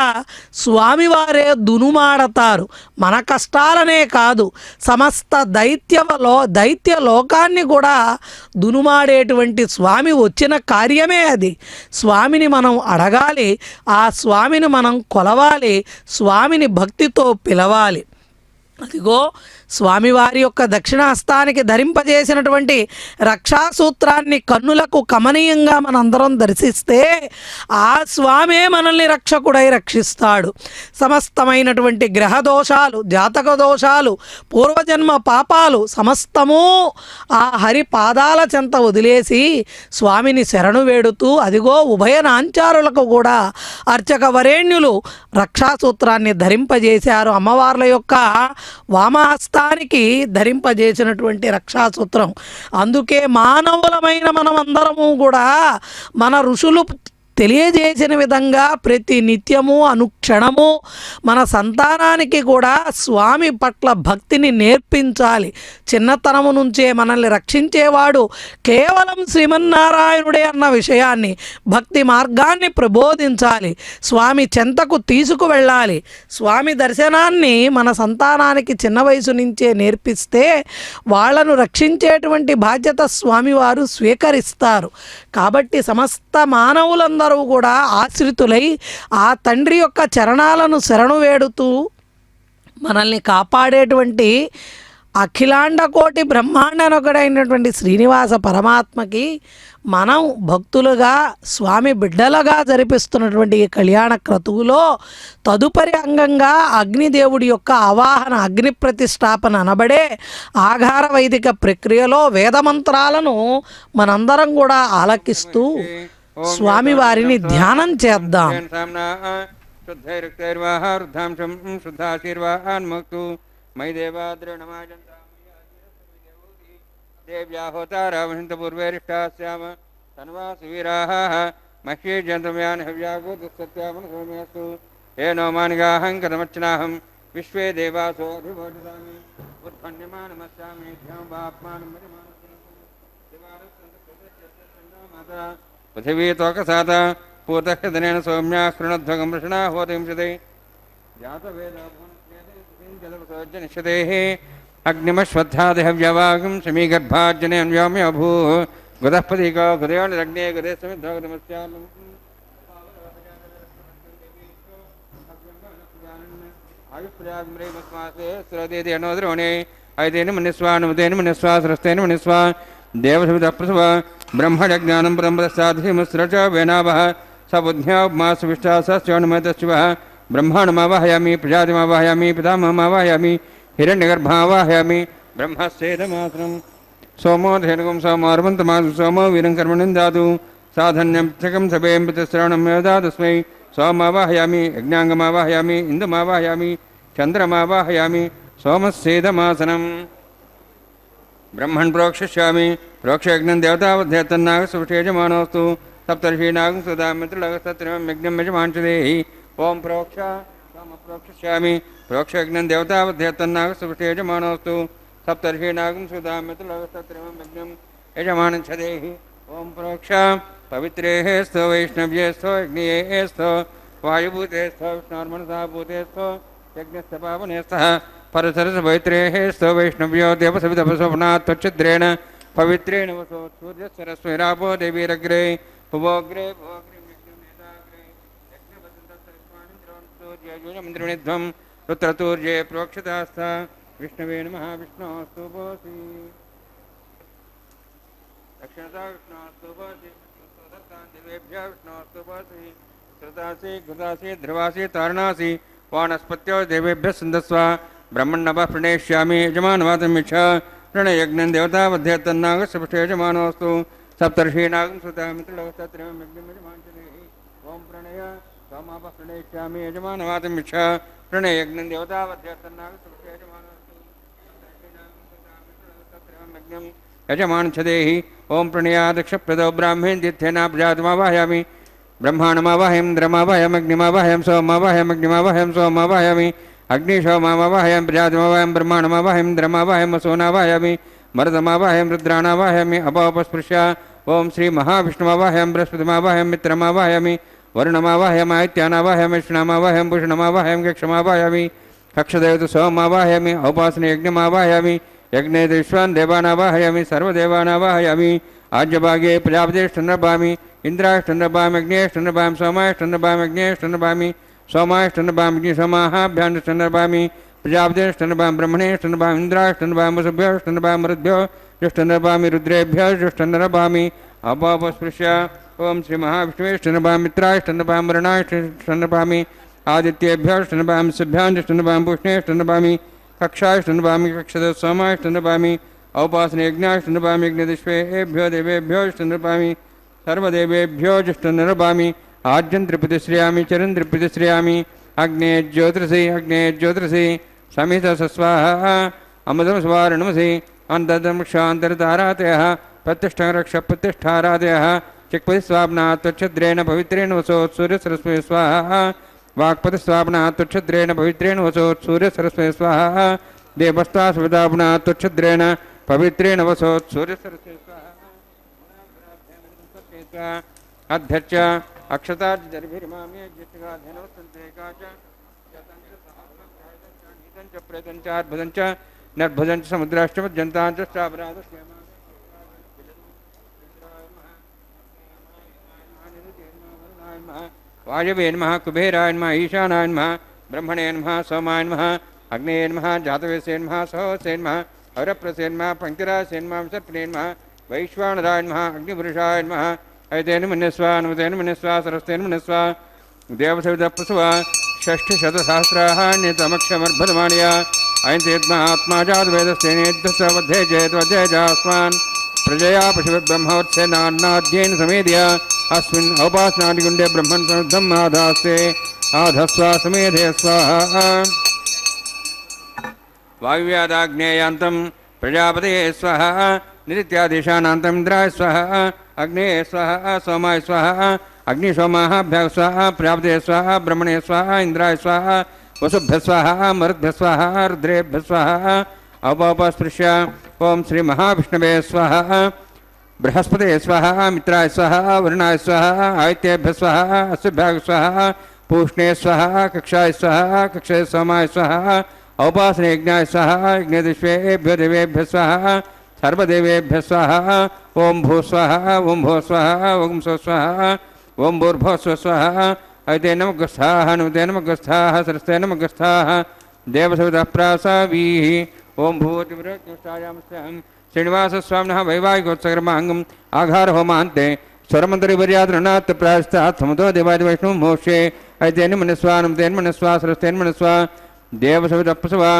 స్వామివారే దునుమాడతారు. మన కష్టాలనే కాదు సమస్త దైత్య లోకాన్ని కూడా దునుమాడేటువంటి స్వామి వచ్చిన కార్యమే అది. స్వామిని మనం అడగాలి, ఆ స్వామిని మనం కొలవాలి, స్వామిని భక్తితో పిలవాలి. అదిగో స్వామివారి యొక్క దక్షిణహస్తానికి ధరింపజేసినటువంటి రక్షాసూత్రాన్ని కన్నులకు కమనీయంగా మనందరం దర్శిస్తే ఆ స్వామే మనల్ని రక్షకుడై రక్షిస్తాడు. సమస్తమైనటువంటి గ్రహ దోషాలు, జాతక దోషాలు, పూర్వజన్మ పాపాలు సమస్తము ఆ హరి పాదాల చెంత వదిలేసి స్వామిని శరణు వేడుతూ అదిగో ఉభయ నాంచారులకు కూడా అర్చక వరేణ్యులు రక్షాసూత్రాన్ని ధరింపజేశారు. అమ్మవార్ల యొక్క వామహస్తానికి ధరింపజేసినటువంటి రక్షాసూత్రం. అందుకే మానవులమైన మనమందరము కూడా మన ఋషులు తెలియజేసిన విధంగా ప్రతి నిత్యము అనుక్షణము మన సంతానానికి కూడా స్వామి పట్ల భక్తిని నేర్పించాలి. చిన్నతనము నుంచే మనల్ని రక్షించేవాడు కేవలం శ్రీమన్నారాయణుడే అన్న విషయాన్ని, భక్తి మార్గాన్ని ప్రబోధించాలి. స్వామి చెంతకు తీసుకువెళ్ళాలి. స్వామి దర్శనాన్ని మన సంతానానికి చిన్న వయసు నుంచే నేర్పిస్తే వాళ్ళను రక్షించేటువంటి బాధ్యత స్వామివారు స్వీకరిస్తారు. కాబట్టి సమస్త మానవులందరూ కూడా ఆశ్రితులై ఆ తండ్రి యొక్క చరణాలను శరణు వేడుతూ మనల్ని కాపాడేటువంటి అఖిలాండ కోటి బ్రహ్మాండనొకడైనటువంటి శ్రీనివాస పరమాత్మకి మనం భక్తులుగా స్వామి బిడ్డలుగా జరిపిస్తున్నటువంటి ఈ కళ్యాణ క్రతువులో తదుపరి అంగంగా అగ్నిదేవుడి యొక్క ఆవాహన, అగ్ని ప్రతిష్టాపన అనబడే ఆఘార వైదిక ప్రక్రియలో వేదమంత్రాలను మనందరం కూడా ఆలకిస్తూ స్వామి వారిని ధ్యానం చేద్దాం. మయి దేవ్యాహోతారావహింతపూర్వేరిష్టాస్యామ తన్వాసు వీరాः మహ్యే జంతమ్యాన్ హవ్యాగో దుస్సత్యామన సౌమ్యస్తు ఏనో మానిగాహం కథమర్చనాహం విశ్వే దేవాసో అధిబోధితామి ఉత్పన్యమానమస్యామి ధ్యాం వాప్మానం పృథివీ తోకసాత పూతహృదనేన సౌమ్యా శృణధ్వగం వృషణా హోతింశతే జాతవేదోజ్జనిష్యతే అగ్నిమశ్వత్థాదిహవ్యవాగం సమీగర్భార్జనే అన్వ్యామ్య అభూ గుదఃపదీకో గుదయోనిరగ్నే గుదే సమిద్ధోగమస్యాలం ఆయుష్ప్రయాగ్మరేమస్మాసే స్రోదేది అనోద్రోణే ఐదేని మనిస్వా నమదేని మనిస్వా సరస్తేని మనిస్వా దేవసవిదప్రసవ బ్రహ్మజ్ఞానం బ్రహ్మదస్సాధిముస్రచ వేనావః సబుద్ధ్యామాసువిష్టాసస్యోనుమతశివ బ్రహ్మాణమావాహయామి ప్రజాతిమావాహయామి పితామహమావాహయామి హిరణ్యగర్భావాహయామి బ్రహ్మస్యేదమాసనం సోమో ధేనుగం సోమార్వంతమాసు సోమో వీరం కర్మణిం దాతు సాధన్యం చకం సభేం పితశ్రవణం దాతస్మై సోమావాహయామి యజ్ఞాంగమావాహయామి ఇందుమావాహయామి చంద్రమావాహయామి సోమస్యేదమాసనం బ్రహ్మణ్ ప్రోక్షిష్యామి ప్రోక్షయజ్ఞం దేవతావధ్యతన్నాగసుషేజమానోస్తు సప్తర్షీనాగం సుధామిత్రులగసత్రిమం యజ్ఞం యజమాంచదేహి ఓం ప్రోక్ష ప్రోక్షిష్యామి ప్రోక్షయజ్ఞం దేవతావధ్యతన్నాగసుషేజమానోస్తు సప్తర్షీనాగం సుధామిత్రులగసత్రిమం యజ్ఞం యజమానంచదేహి ఓం ప్రోక్ష పవిత్రేస్థో వైష్ణవ్యేస్థో యజ్ఞేస్థో వాయుభూతేస్థో విష్ణోర్మనసాభూతేస్థో యజ్ఞస్థ పావనేస్థ పరసరస పవిత్రేస్థో వైష్ణవ్యో దేవసవితపస్వప్నాత్వచ్చిద్రేణ పవిత్రేణ వసో సూర్యసరస్వైరాపో దేవీరగ్రే భువోగ్రే భువోగ్రే రుద్రతూర్యే ప్రోక్షితాస్థ విష్ణవే నమః విష్ణోస్తు భోసి దక్షిణతా విష్ణోస్తు భోసి దేవేభ్యः విష్ణోస్తు భోసి శ్రుతాసి ఘృతాసి ధ్రువాసి తారణాసి వానస్పత్యో దేవేభ్యः సందస్వ బ్రహ్మణ్ణవః ప్రణేష్యామి యజమానవాదమిచ్చ ప్రణయజ్ఞం దేవతావధ్యతన్నాగసుపృష్ఠే యజమానోస్తు సప్తర్షీనాగం సుతామిత్రులగసత్రిమం యజ్ఞం యజమాంచదేహి ఓం ప్రణయ సోమావః ప్రణేష్యామి యజమానవాదమిచ్చ ప్రణయజ్ఞం దేవతావధ్యతన్నాగసుపృష్ఠే యజమానోస్తు సప్తర్షీనాగం సుతామిత్రులగసత్రిమం యజ్ఞం యజమాంచదేహి ఓం ప్రణయాదక్షప్రదో బ్రాహ్మేంద్యథేనా ప్రజాతమావాహయామి బ్రహ్మాణమావాహయం ఇంద్రమావాహయమగ్నిమావాహయం సోమావాహయమగ్నిమావాహయం సోమావాహయామి అగ్నిశోమావాహయం ప్రజాతిమావాహయం బ్రహ్మాణమావాహయం ఇంద్రమావాహయం వసోనావాహయామి మరుదమావాహయం రుద్రాణావాహయామి అపోపస్పృశ్య ఓం శ్రీ మహావిష్ణుమావాహయం బృహస్పతిమావాహయం మిత్రమావాహయామి వరుణమావాహయం ఆదిత్యానావాహయం విష్ణుమావాహయం భూషణమావాహయం కక్షమావాహయామి కక్షదేవత సోమావాహయామి ఔపాసన యజ్ఞమావాహయామి యజ్ఞే విశ్వాన్ దేవానావాహయామి సర్వదేవానావాహయామి ఆజ్యభాగే ప్రజాపతిష్టనభామి ఇంద్రాష్టనభామి అగ్నేష్టనభామి సోమాష్టనభామి అగ్నేష్టనభామి సోమాష్టనభామి అగ్ని సోమాహాభ్యాష్టనభామి ప్రజాపతిష్టనభామి బ్రహ్మణేష్టనభామి ఇంద్రాష్టనభామి వసుభ్యోష్టనభామి మరుద్భ్యో జ్యేష్ఠనభామి రుద్రేభ్యో జ్యేష్ఠనభామి అపోపస్పృశ్య ఓం శ్రీ మహావిష్ణువేష్టనభామి మిత్రాష్టనభామి వరుణాష్టనభామి ఆదిత్యేభ్యోష్టనభామి శుభ్యాంష్టనభామి భూష్ణేష్టనభామి కక్షాష్టనభామి కక్షద సోమాష్టనభామి ఔపాసన యజ్ఞాష్టనభామి యజ్ఞదిష్వేభ్యో దేవేభ్యోష్టనభామి సర్వదేవేభ్యో జ్యేష్ఠనభామి ఆజ్యం త్రిపతిశ్రయామి చరణ్ త్రిపతిశ్రయామి అగ్నే జ్యోతిరసి సమిత సస్వాహ అమృతం స్వారణమసి అంతర్దక్షాంతరతారాతయ ప్రతిష్ఠరక్ష ప్రతిష్ఠారాతయ चिक्पति स्वापनात् त्वच्छद्रेण पवित्रेण वसोत् सूर्य सरस्वती स्वाहा वाक्पति स्वापनात् त्वच्छद्रेण पवित्रेण वसोत् सूर्य सरस्वती स्वाहा देवस्ता सुविदापनात् त्वच्छद्रेण पवित्रेण वसोत् सूर्य सरस्वती स्वाहा अध्यक्ष अक्षतार्जर्भिर्मामे ज्येष्ठगाधनवसन्तेकाच यतञ्च प्रेतञ्चाद्भुतञ्च नर्भुजञ्च समुद्राष्टमज्जन्ताञ्च श्रावरादस्य वायवे नमः कुबेराय नमः ईशानाय नमः ब्रह्मणे नमः सोमाय नमः अग्नेय नमः जातवेसे नमः सहसे नमः हरप्रसे नमः पंक्तिरासे नमः सर्पणे नमः वैश्वानराय नमः अग्निपुरुषाय नमः ऐतेन मन्यस्वा नमतेन मन्यस्वा सरस्तेन मन्यस्वा देवसविदप्रसवा षष्ठशतसहस्राण्यतमक्षमर्भदमानया अयन्तेत्मात्मा जातवेदस्तेनेद्यस्वध्ये चेत्वध्ये जास्वान् प्रजया पशुब्रह्मवत्सेनान्नाद्येन समेध्य अस्मिन् औपासनादिगुण्डे ब्रह्मन् समुद्धम् आधास्ते आधस्वा समेधे स्वाहा वायुव्यादाग्नेयान्तं प्रजापते स्वाहा नित्यादेशानान्तम् इन्द्राय स्वाहा अग्नेय स्वाहा सोमाय स्वाहा अग्निसोमाभ्यः स्वाहा प्रजापते स्वाहा ब्रह्मणे स्वाहा इन्द्राय स्वाहा वसुभ्यः स्वाहा मरुद्भ्यः स्वाहा रुद्रेभ्यः स्वाहा अवपस्पृश्य ओम श्री महाविष्णवे स्वाहा बृहस्पते स्वाहा मित्राय स्वाहा वरुणाय स्वाहा आदित्येभ्यः स्वाहा अश्वभ्यः स्वाहा पूष्णे स्वाहा कक्षाय स्वाहा कक्षाय सोमाय स्वाहा औपासने यज्ञाय स्वाहा यज्ञदिष्वेभ्यो देवेभ्यः स्वाहा सर्वदेवेभ्यः स्वाहा ओम भू स्वाहा ओम भो स्वाहा ओम सो स्वाहा ओम भूर्भुवः स्वाहा ऐते नमः स्वाहा नमते नमः स्वाहा सरस्ते नमः स्वाहा देवसवितः प्रासावीः ओम भूतिव्रत्युष्टायामस्याहं श्रीनिवासस्वामिनः वैवाहिकोत्सकर्माङ्गम् आघारहोमान्ते स्वरमन्त्रिपर्यादृणात् प्रायश्चात् समुदो देवादिवैष्णवं मोक्षे ऐतेन मनस्वा नमतेन मनस्वा सरस्तेन मनस्वा देवसवितप्रसवा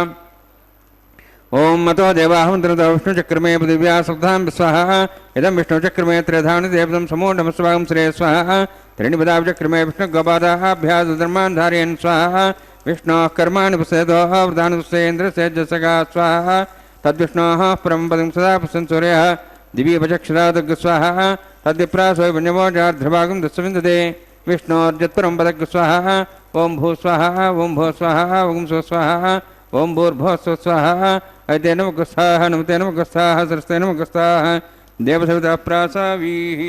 ओम मतो देवाहमन्त्रतो विष्णुचक्रमे पृथिव्या सप्तां स्वाहा इदं विष्णुचक्रमे त्रिधानि देवतं समो नमस्वागं श्रेय स्वाहा त्रीणिपदाचक्रमे विष्णुगोपादाभ्यां धर्मान् धारयन् स्वाहा विष्णोः कर्माणि पश्यतोः वृतानि पश्येन्द्रस्य जसगा स्वाहा तद्विष्णोः परं पदं सदा पश्यन् सूर्यः दिवीपचक्षरादग् स्वाहा तद्विप्रासो वन्यमोजार्ध्रभागं दस्विन्दते विष्णोर्जत्परं पदग् स्वाहा ओं भू स्वाहा ओं भो स्वाहा ओं सो स्वाहा ओं भूर्भुवः स्वाहा ऐते नमः स्वाहा नमते नमः स्वाहा सरस्ते नमः स्वाहा देवसवितः प्रासावीः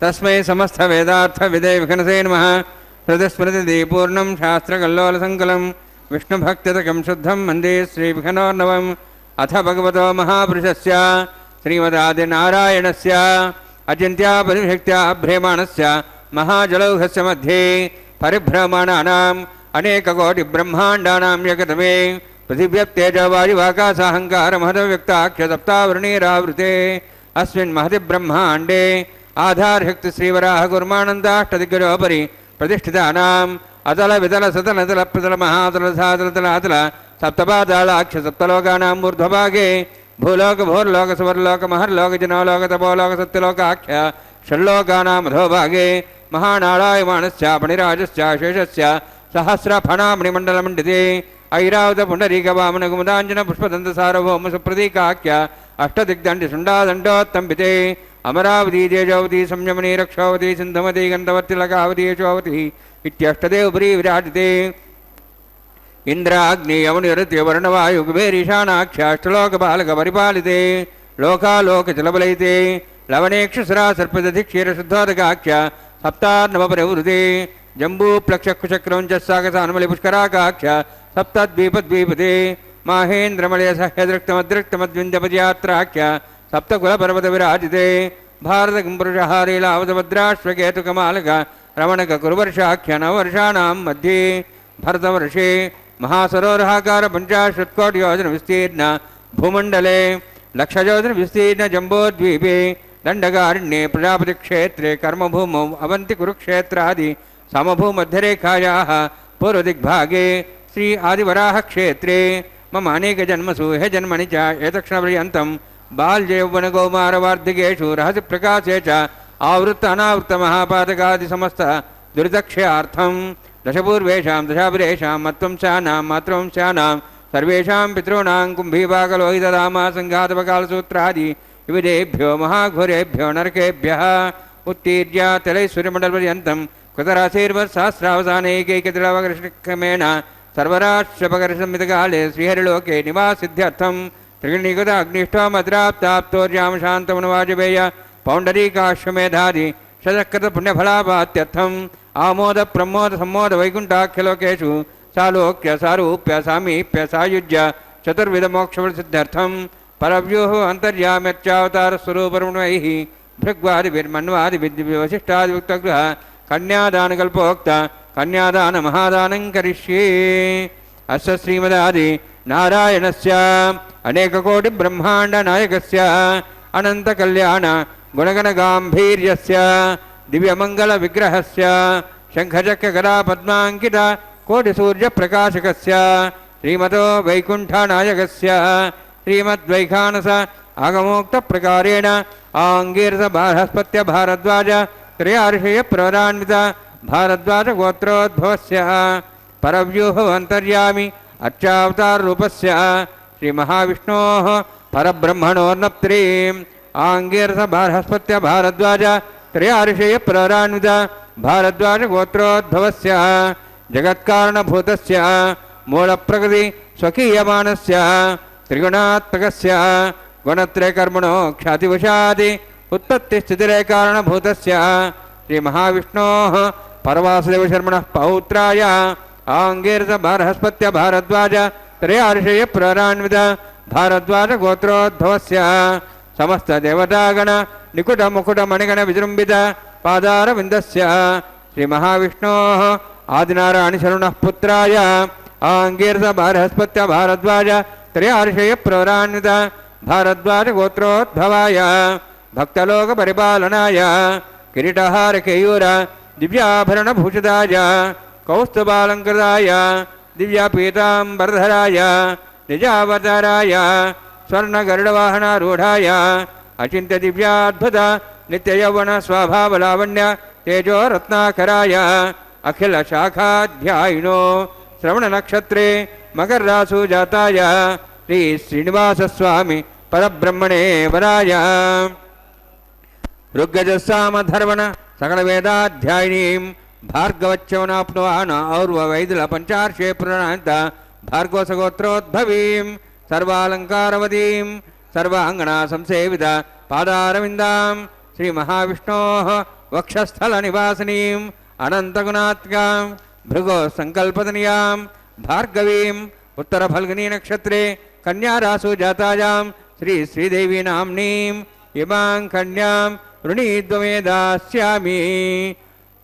तस्मै समस्तवेदार्थविदे विघ्नसे नमः। प्रतिस्मृति पूर्णं शास्त्रकल्लोलसङ्कलं विष्णुभक्तितकं शुद्धं वन्दे श्रीविघ्नोर्नवम्। अथ भगवतो महापुरुषस्य श्रीमदादिनारायणस्य अचिन्त्यापरिशक्त्या भ्रेमाणस्य महाजलौघस्य मध्ये परिभ्रमणानाम् अनेककोटिब्रह्माण्डानां यगतमे पृथिव्यप्तेजवायुवाकाशाहङ्कारमहदव्यक्ताख्यसप्तावृणीरावृते अस्मिन् महति ब्रह्माण्डे आधारशक्ति श्रीवराहगुरुमानन्दाष्टदिग्गजोपरि प्रतिष्ठितानाम् अतल वितल सतल नतल प्रतल महातल सातल तलातल सप्तपातालाक्ष सप्तलोकानां ऊर्ध्वभागे भूलोक भूर्लोक सुवर्लोक महर्लोक जनोलोक तपोलोक सत्यलोकाख्य षण्लोकानां अधोभागे महानारायमाणस्य फणिराजस्य शेषस्य सहस्रफणामणिमण्डलमण्डिते ऐरावत पुण्डरीकवामन कुमुदाञ्जन पुष्पदन्त सार्वभौम सुप्रतीकाख्य अष्टदिग्दण्डि शुण्डादण्डोत्तम्बिते अमरावती तेजोवती संयमनी रक्षावती सिन्धुमती गन्धवती लकावती यशोवती इत्यष्टदेव उपरि विराजिते इंद्राग्नि यमुनिरुत्य वर्णवायु कुबेरीशानाख्याष्टलोकपालकपरिपालिते लोकालोकजलबलैते लवणेक्षुसरा सर्पदधिक्षीरशुद्धोदकाख्य सप्तार्णवपरिवृते जम्बूप्लक्षकुचक्रौञ्चस्सागसानुमलिपुष्कराकाख्य सप्तद्वीपद्वीपते माहेन्द्रमलयसह्यदृक्तमद्रक्तमद्विन्द्यपदयात्राख्य सप्तकुलपर्वतविराजिते भारतकुम्भृषहारीलावतभद्राश्वकेतुकमालक रमणककुरुवर्षाख्य नववर्षाणां मध्ये भरतवर्षे महासरोवराकार पंचाशत्कोटियोजन विस्तीर्ण भूमंडले लक्षयोजन विस्तीर्ण जम्बोद्वीपे दंडकारण्ये प्रजापति क्षेत्रे कर्मभूमौ अवंति कुरुक्षेत्रादि समभूमध्यरेखायाः पूर्वदिग्भागे श्री आदिवराह क्षेत्रे मम अनेक जन्मसु हे जन्मनि च एतक्षणपर्यन्तं बाल्ययौवनकौमारवार्धिकेषु रहसि प्रकाशे च आवृत्त अनावृत्त महापातकादि समस्त दुरितक्षयार्थं दशपूर्वेषां दशाभिरेषां मत्वंशानां मातृवंशानां सर्वेषां पितॄणां कुम्भीपाकलोहितरामासङ्घातपकालसूत्रादि विविधेभ्यो महाघोरेभ्यो नरकेभ्यः उत्तीर्य तलैश्वर्यमण्डलपर्यन्तं कृतराशेर्वर्षास्त्रावसानैकैकतिलवकर्षक्रमेण सर्वराष्ट्रपकर्षमितकाले श्रीहरिलोके निवासिध्यर्थं त्रिगुणीकृत अग्निष्ठोमद्राप्ताप्तोर्यां शान्तमनुवाजपेय पौण्डरीकाश्वमेधादि शतकृत पुण्यफलापात्यर्थम् आमोद प्रमोद सम्मोद वैकुण्ठाख्यलोकेषु सालोक्य सारूप्य सामीप्य सायुज्य चतुर्विध मोक्षसिद्ध्यर्थं परव्यूह अन्तर्याम्यच्चावतारस्वरूपरुणैः भृग्वादिभिर्मन्वादिभिर्वसिष्ठादियुक्तगृह कन्यादानकल्पोक्त कन्यादानमहादानं करिष्ये। अस्य श्रीमदादि नारायणस्य अनेककोटिब्रह्माण्डनायकस्य अनन्तकल्याण गुणगणगाम्भीर्यस्य दिव्यमङ्गलविग्रहस्य शङ्खचक्रगदा पद्माङ्कित कोटिसूर्यप्रकाशकस्य श्रीमतो वैकुण्ठनायकस्य श्रीमद्वैखानस आगमोक्तप्रकारेण आङ्गीरस बृहस्पत्य भारद्वाज त्रयार्षयप्रवरान्वित भारद्वाज गोत्रोद्भवस्य परव्यूह अन्तर्यामि अर्चावताररूपस्य श्रीमहाविष्णोः परब्रह्मणोर्नप्त्रीम् आङ्गीरस बृहस्पत्य भारद्वाज त्रयार्षयप्रवरान्वित भारद्वाज गोत्रोद्भवस्य जगत्कारणभूतस्य मूलप्रकृति स्वकीयमानस्य त्रिगुणात्मकस्य गुणत्रयकर्मणो ख्यातिवशादि उत्पत्तिस्थितिरेकारणभूतस्य श्रीमहाविष्णोः परवासुदेवशर्मणः पौत्राय आङ्गीरस बृहस्पत्य भारद्वाज त्रयार्षयप्रवरान्वित भारद्वाज गोत्रोद्भवस्य समस्त देवतागण निकुट मुकुट मणिगण विजृंबित पादारविन्दस्य श्रीमहाविष्णोः आदिनारायणशरणः पुत्राय आङ्गीरस बृहस्पत्य भारद्वाज त्रयार्षयप्रवरान्वित भारद्वाज गोत्रोद्भवाय भक्तलोक परिपालनाय किरीटहार केयूर दिव्याभरणभूषिताय कौस्तुभालङ्कृताय दिव्यापीताम्बरधराय निजावताराय स्वर्णगरुडवाहनारूढाय अचिन्त्य दिव्याद्भुत नित्ययौवन स्वभावलावण्य तेजो रत्नाकराय अखिल शाखाध्यायिनो श्रवणनक्षत्रे मकररासु जाताय श्री श्रीनिवासस्वामी परब्रह्मणे वराय ऋग्गजस्सामधर्वण सकलवेदाध्यायिनीं भार्गवच्चवनाप्नुवान और्ववैदिल पंचार्षे पुराणान्त भार्गवसगोत्रोद्भवीं सर्वालङ्कारवतीं सर्वाङ्गना संसेवित पादारविन्दां श्रीमहाविष्णोः వక్షస్థల నివాసినీం అనంతగుణాత్కాం భృగో సంకల్పతనియాం భార్గవీం ఉత్తర ఫల్గుని నక్షత్రే కన్యారాసు జాతాయాం శ్రీ శ్రీదేవి నామ్నీం ఇమాం కన్యాం వృణీద్వమే దాస్యామి.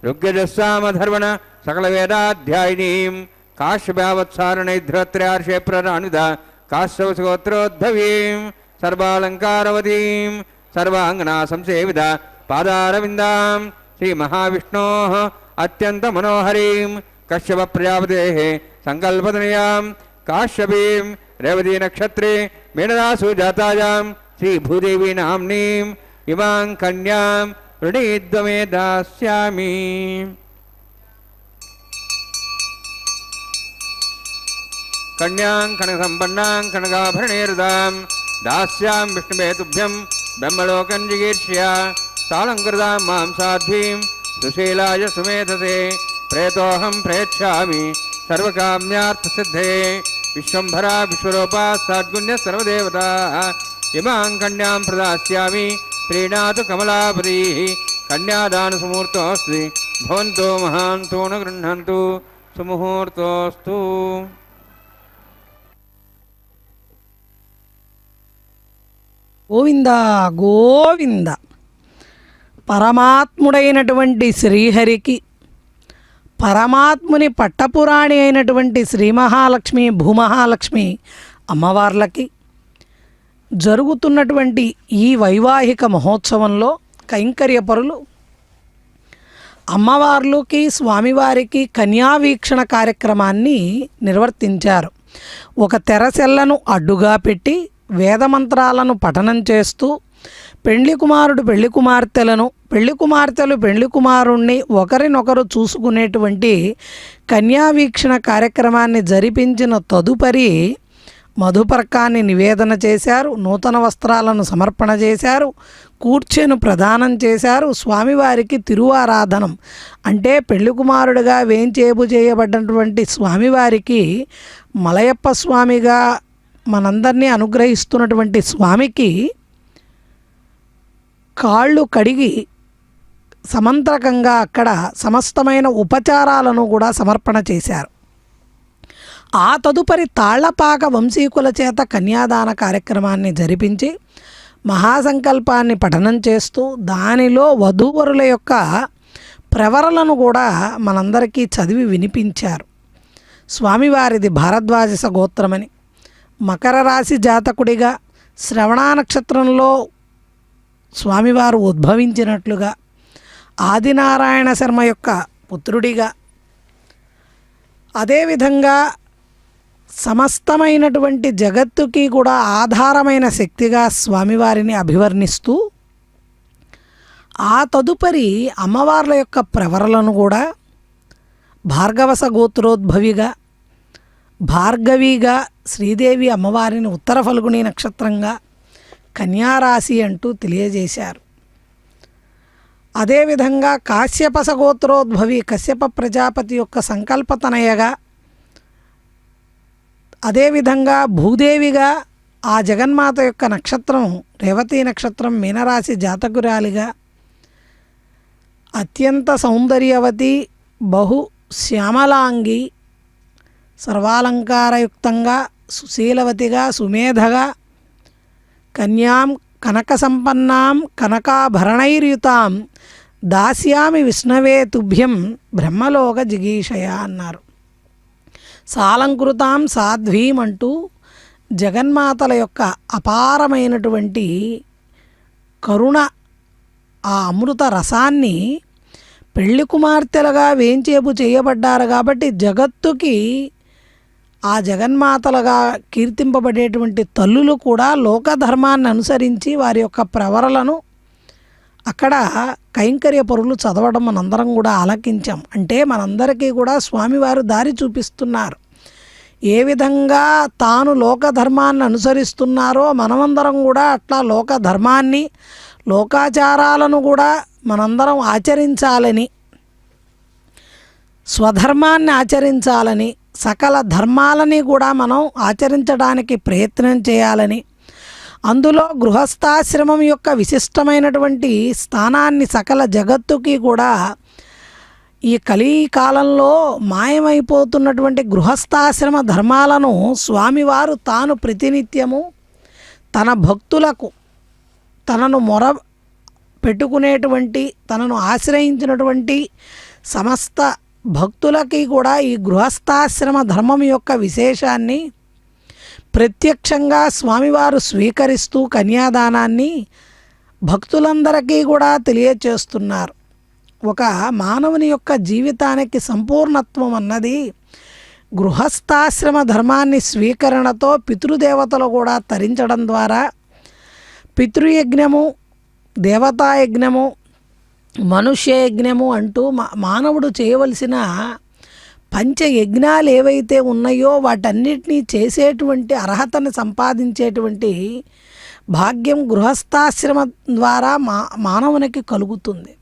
ఋగ్యజస్సామధర్వణ సకల వేదాధ్యాయినీం కాశ్యపావత్సారణైధ్రత్ర్యార్షే ప్రరాణుద కాశ్యవసగోత్రోద్భవీం సర్వాలంకారవతీం సర్వాంగనా సంసేవిత పాదారవిందాం శ్రీ మహావిష్ణోః అత్యంత మనోహరీం కశ్యప ప్రజాపతేః సంకల్పతనయాం కాశ్యపీం రేవతీ నక్షత్రే మీనరాసు జాతాయాం శ్రీ భూదేవి నామ్నీం ఇమాం కన్యాం వృణీద్వమే దాస్యామి. కన్యాం కనకసంపన్నాం కనకాభరణేర్దాం దాస్యాం విష్ణువే తుభ్యం బ్రహ్మలోకం జిగీర్ష్య సాలంకృతాం మాం సాధ్వీం సుశీలాయ సుమేధసే ప్రేతోహం ప్రేక్షామి సర్వకామ్యార్థసిద్ధే. విశ్వంభరా విశ్వరూపా సాద్గుణ్య సర్వదేవతా ఇమాం కన్యాం ప్రదాస్యామి ప్రీణాతు కమలాపతి. కన్యాదానసుముహూర్తోస్తి భవంతో మహాంతో న గృహ్ణంతు సుముహూర్తోస్తు. గోవింద గోవింద. పరమాత్ముడైనటువంటి శ్రీహరికి, పరమాత్ముని పట్టపురాణి అయినటువంటి శ్రీ మహాలక్ష్మి భూమహాలక్ష్మి అమ్మవార్లకి జరుగుతున్నటువంటి ఈ వైవాహిక మహోత్సవంలో కైంకర్యపరులు అమ్మవార్లకి స్వామివారికి కన్యావీక్షణ కార్యక్రమాన్ని నిర్వర్తించారు. ఒక తెరసెల్లను అడ్డుగా పెట్టి వేదమంత్రాలను పఠనం చేస్తూ పెళ్లి కుమారుడు పెళ్లి కుమార్తెలను, పెళ్లి కుమార్తెలు పెళ్లి కుమారుణ్ణి ఒకరినొకరు చూసుకునేటువంటి కన్యావీక్షణ కార్యక్రమాన్ని జరిపించిన తదుపరి మధుపర్కాన్ని నివేదన చేశారు, నూతన వస్త్రాలను సమర్పణ చేశారు, కూర్చెను ప్రదానం చేశారు. స్వామివారికి తిరువారాధనం అంటే పెళ్లి కుమారుడిగా వేంచేపు చేయబడినటువంటి స్వామివారికి మలయప్ప స్వామిగా మనందరినీ అనుగ్రహిస్తున్నటువంటి స్వామికి కాళ్ళు కడిగి సమంత్రకంగా అక్కడ సమస్తమైన ఉపచారాలను కూడా సమర్పణ చేశారు. ఆ తదుపరి తాళ్లపాక వంశీకుల చేత కన్యాదాన కార్యక్రమాన్ని జరిపించి మహాసంకల్పాన్ని పఠనం చేస్తూ దానిలో వధూవరుల యొక్క ప్రవరలను కూడా మనందరికీ చదివి వినిపించారు. స్వామివారిది భారద్వాజస గోత్రమని, మకర రాశి జాతకుడిగా శ్రవణ నక్షత్రంలో స్వామివారు ఉద్భవించినట్లుగా, ఆదినారాయణ శర్మ యొక్క పుత్రుడిగా, అదేవిధంగా సమస్తమైనటువంటి జగత్తుకి కూడా ఆధారమైన శక్తిగా స్వామివారిని అభివర్ణిస్తూ ఆ తదుపరి అమ్మవార్ల యొక్క ప్రవరలను కూడా భార్గవస గోత్రోద్భవిగా, భార్గవిగా శ్రీదేవి అమ్మవారిని ఉత్తర ఫల్గుని నక్షత్రంగా కన్యారాశి అంటూ తెలియజేశారు. అదేవిధంగా కాశ్యపస గోత్రోద్భవి కశ్యప ప్రజాపతి యొక్క సంకల్పతనయగా, అదేవిధంగా భూదేవిగా ఆ జగన్మాత యొక్క నక్షత్రం రేవతీ నక్షత్రం మీనరాశి జాతకురాలిగా, అత్యంత సౌందర్యవతి బహు శ్యామలాంగి సర్వాలంకారయుక్తంగా సుశీలవతిగా సుమేధగా కన్యాం కనక సంపన్నాం కనకాభరణైర్యుతాం దాస్యామి విష్ణవే తుభ్యం బ్రహ్మలోక జిగీషయ అన్నారు. సాలంకృతాం సాధ్వీం అంటూ జగన్మాతల యొక్క అపారమైనటువంటి కరుణ ఆ అమృత రసాన్ని పెళ్లి కుమార్తెలుగా వేంచేపు చేయబడ్డారు కాబట్టి జగత్తుకి ఆ జగన్మాతలుగా కీర్తింపబడేటువంటి తల్లులు కూడా లోకధర్మాన్ని అనుసరించి వారి యొక్క ప్రవరలను అక్కడ కైంకర్య పరులు చదవడం మనందరం కూడా ఆలకించాం. అంటే మనందరికీ కూడా స్వామివారు దారి చూపిస్తున్నారు. ఏ విధంగా తాను లోకధర్మాన్ని అనుసరిస్తున్నారో మనమందరం కూడా అట్లా లోకధర్మాన్ని లోకాచారాలను కూడా మనందరం ఆచరించాలని, స్వధర్మాన్ని ఆచరించాలని, సకల ధర్మాలని కూడా మనం ఆచరించడానికి ప్రయత్నం చేయాలని, అందులో గృహస్థాశ్రమం యొక్క విశిష్టమైనటువంటి స్థానాన్ని సకల జగత్తుకి కూడా ఈ కలికాలంలో మాయమైపోతున్నటువంటి గృహస్థాశ్రమ ధర్మాలను స్వామివారు తాను ప్రతినిత్యము తన భక్తులకు తనను మొర పెట్టుకునేటువంటి తనను ఆశ్రయించినటువంటి సమస్త భక్తులకి కూడా ఈ గృహస్థాశ్రమ ధర్మం యొక్క విశేషాన్ని ప్రత్యక్షంగా స్వామివారు స్వీకరిస్తూ కన్యాదానాన్ని భక్తులందరికీ కూడా తెలియచేస్తున్నారు. ఒక మానవుని యొక్క జీవితానికి సంపూర్ణత్వం అన్నది గృహస్థాశ్రమ ధర్మాన్ని స్వీకరణతో పితృదేవతలు కూడా తరించడం ద్వారా పితృయజ్ఞము, దేవతాయజ్ఞము, మనుష్యయజ్ఞము అంటూ మానవుడు చేయవలసిన పంచయజ్ఞాలు ఏవైతే ఉన్నాయో వాటన్నిటినీ చేసేటువంటి అర్హతను సంపాదించేటువంటి భాగ్యం గృహస్థాశ్రమ ద్వారా మానవునికి కలుగుతుంది.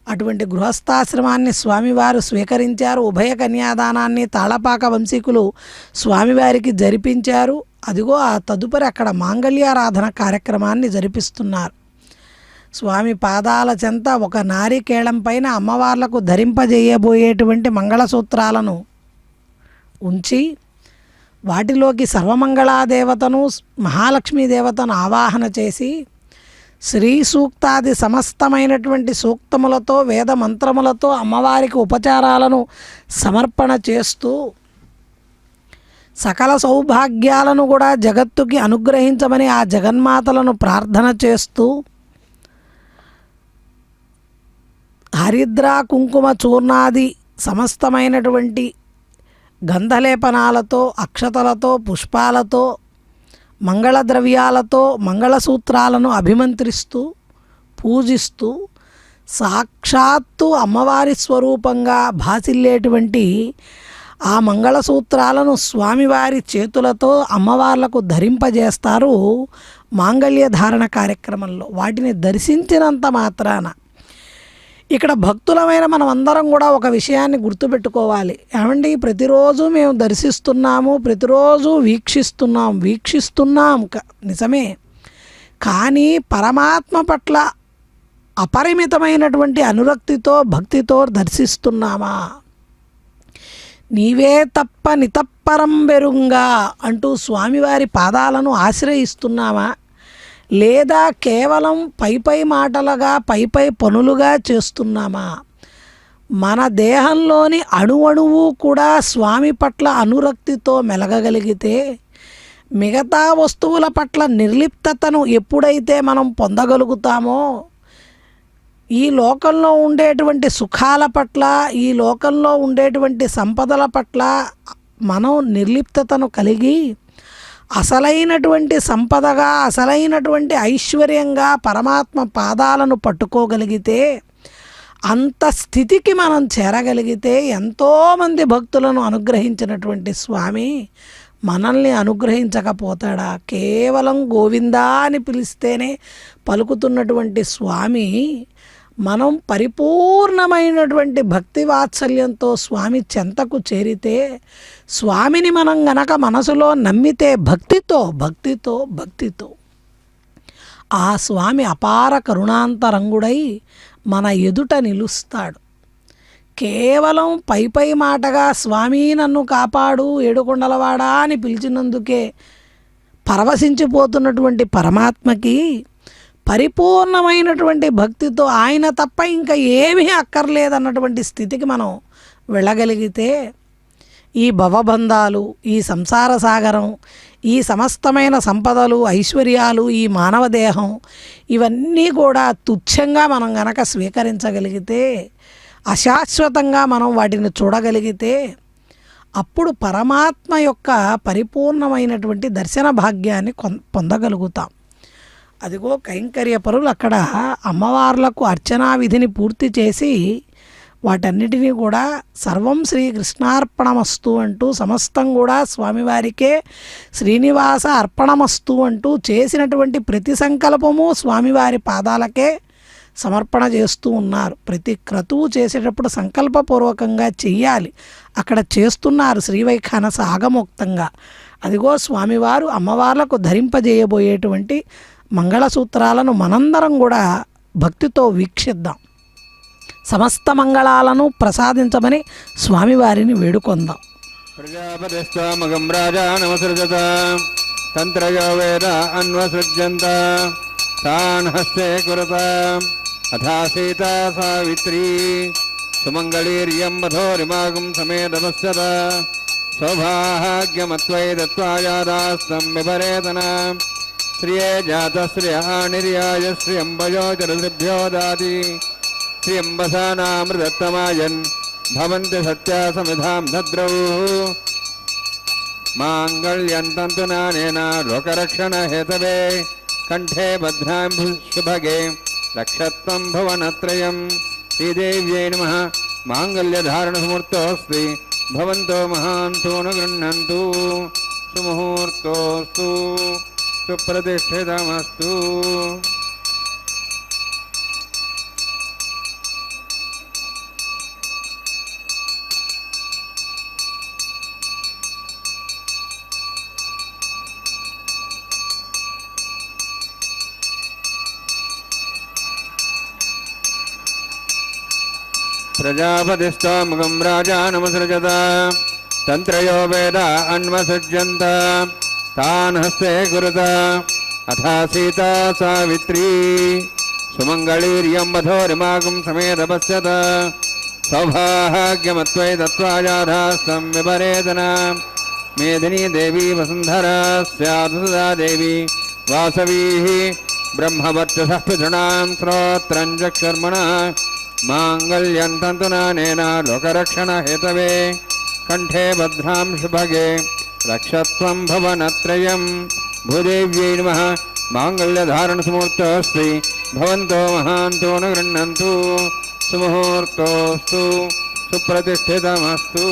అటువంటి గృహస్థాశ్రమాన్ని స్వామివారు స్వీకరించారు. ఉభయ కన్యాదానాన్ని తాళపాక వంశీకులు స్వామివారికి జరిపించారు. అదిగో ఆ తదుపరి అక్కడ మాంగళ్యారాధన కార్యక్రమాన్ని జరిపిస్తున్నారు. స్వామి పాదాల చెంత ఒక నారికేళం పైన అమ్మవార్లకు ధరింపజేయబోయేటువంటి మంగళసూత్రాలను ఉంచి వాటిలోకి సర్వమంగళాదేవతను మహాలక్ష్మీదేవతను ఆవాహన చేసి శ్రీ సూక్తాది సమస్తమైనటువంటి సూక్తములతో వేద మంత్రములతో అమ్మవారికి ఉపచారాలను సమర్పణ చేస్తూ సకల సౌభాగ్యాలను కూడా జగత్తుకి అనుగ్రహించమని ఆ జగన్మాతలను ప్రార్థన చేస్తూ హరిద్ర కుంకుమ చూర్ణాది సమస్తమైనటువంటి గంధలేపనాలతో అక్షతలతో పుష్పాలతో మంగళద్రవ్యాలతో మంగళసూత్రాలను అభిమంత్రిస్తూ పూజిస్తూ సాక్షాత్తు అమ్మవారి స్వరూపంగా భాసిల్లేటువంటి ఆ మంగళసూత్రాలను స్వామివారి చేతులతో అమ్మవార్లకు ధరింపజేస్తారు మాంగళ్య ధారణ కార్యక్రమంలో. వాటిని దర్శించినంత మాత్రాన ఇక్కడ భక్తులమైన మనం అందరం కూడా ఒక విషయాన్ని గుర్తుపెట్టుకోవాలి. ఏమండి, ప్రతిరోజు మేము దర్శిస్తున్నాము, ప్రతిరోజు వీక్షిస్తున్నాం నిజమే. కానీ పరమాత్మ పట్ల అపరిమితమైనటువంటి అనురక్తితో భక్తితో దర్శిస్తున్నామా? నీవే తప్ప నితప్పరం బెరుంగా అంటూ స్వామివారి పాదాలను ఆశ్రయిస్తున్నామా? లేదా కేవలం పై మాటలుగా పై పనులుగా చేస్తున్నామా? మన దేహంలోని అణువణువు కూడా స్వామి పట్ల అనురక్తితో మెలగగలిగితే మిగతా వస్తువుల పట్ల నిర్లిప్తతను ఎప్పుడైతే మనం పొందగలుగుతామో ఈ లోకంలో ఉండేటువంటి సుఖాల పట్ల ఈ లోకంలో ఉండేటువంటి సంపదల పట్ల మనం నిర్లిప్తతను కలిగి అసలైనటువంటి సంపదగా అసలైనటువంటి ఐశ్వర్యంగా పరమాత్మ పాదాలను పట్టుకోగలిగితే అంత స్థితికి మనం చేరగలిగితే ఎంతోమంది భక్తులను అనుగ్రహించినటువంటి స్వామి మనల్ని అనుగ్రహించకపోతాడా? కేవలం గోవిందా అని పిలిస్తేనే పలుకుతున్నటువంటి స్వామి మనం పరిపూర్ణమైనటువంటి భక్తి వాత్సల్యంతో స్వామి చెంతకు చేరితే స్వామిని మనం గనక మనసులో నమ్మితే భక్తితో ఆ స్వామి అపార కరుణాంతరంగుడై మన ఎదుట నిలుస్తాడు. కేవలం పై మాటగా స్వామి నన్ను కాపాడు ఏడుకొండలవాడా అని పిలిచినందుకే పరవశించిపోతున్నటువంటి పరమాత్మకి పరిపూర్ణమైనటువంటి భక్తితో ఆయన తప్ప ఇంకా ఏమీ అక్కర్లేదన్నటువంటి స్థితికి మనం వెళ్ళగలిగితే ఈ భవబంధాలు, ఈ సంసార సాగరం, ఈ సమస్తమైన సంపదలు, ఐశ్వర్యాలు, ఈ మానవ దేహం ఇవన్నీ కూడా తుచ్చంగా మనం గనక స్వీకరించగలిగితే, అశాశ్వతంగా మనం వాటిని చూడగలిగితే అప్పుడు పరమాత్మ యొక్క పరిపూర్ణమైనటువంటి దర్శన భాగ్యాన్ని పొందగలుగుతాం. అదిగో కైంకర్య పరులు అక్కడ అమ్మవార్లకు అర్చనా విధిని పూర్తి చేసి వాటన్నిటినీ కూడా సర్వం శ్రీకృష్ణార్పణమస్తు అంటూ సమస్తం కూడా స్వామివారికే శ్రీనివాస అర్పణమస్తు అంటూ చేసినటువంటి ప్రతి సంకల్పము స్వామివారి పాదాలకే సమర్పణ చేస్తూ ఉన్నారు. ప్రతి క్రతువు చేసేటప్పుడు సంకల్పపూర్వకంగా చెయ్యాలి. అక్కడ చేస్తున్నారు శ్రీవైఖానస ఆగమోక్తంగా. అదిగో స్వామివారు అమ్మవార్లకు ధరింపజేయబోయేటువంటి మంగళసూత్రాలను మనందరం కూడా భక్తితో వీక్షిద్దాం. సమస్త మంగళాలను ప్రసాదించమని స్వామివారిని వేడుకొందాం. ప్రజాపతిస్వామగం రాజా నమసృజత తంత్రయో వేద అన్వసృజ్యంత తాన్ హస్తే కురత అథా సీతా సావిత్రీ సుమంగళీర్యం వధోరిమాగం సమేతపశ్యత సౌభాగ్యమత్వై దత్వాయాదాస్తం విపరేతన శ్రియే జాతశ్రియానిర్యాయ శ్రియంబయోచరద్భ్యో దాతి శ్రియంబసానామృతత్తమాయన్ భవంతి సత్యా సమిధాం భద్రౌ మాంగళ్యంతంతు నానేన లోకరక్షణ హేతవే కంఠే భద్రాం శుభగే రక్షత్వం భువనత్రయం. శ్రీదేవ్యై నమః. మాంగళ్యధారణసమూర్తోస్తి భవంతో మహాంతో న గృహ్ణन्तు. సుముహూర్తోస్తు సుప్రతిష్ఠితమస్తు. ప్రజాపతిస్త్వామగం రాజా నమసృజత తంత్రయో వేద అన్వసృజ్యంత తాన్ హస్తే కురుత అథా సీతా సావిత్రీ సుమంగళీర్యం వధోరిమాగం సమేతపశ్యత సౌభాగ్యమత్వై దత్వాయాధాస్తం విపరేతన. మేదినీ దేవీ వసుంధరా స్యాత్ సదా దేవీ వాసవీ బ్రహ్మవర్చసః పితॄణాం శ్రోత్రం చక్షుర్మణః మాంగళ్యంతంతు నానేన లోకరక్షణ హేతవే కంఠే భద్రాం శుభగే రక్షత్వం భువనత్రయం. భూదేవ్యై నమః. మాంగళ్యధారణసమూర్తోస్తి భవంతో మహాంతో న గృహ్ణन्तు. సుముహూర్తోస్తు సుప్రతిష్ఠితమస్తు.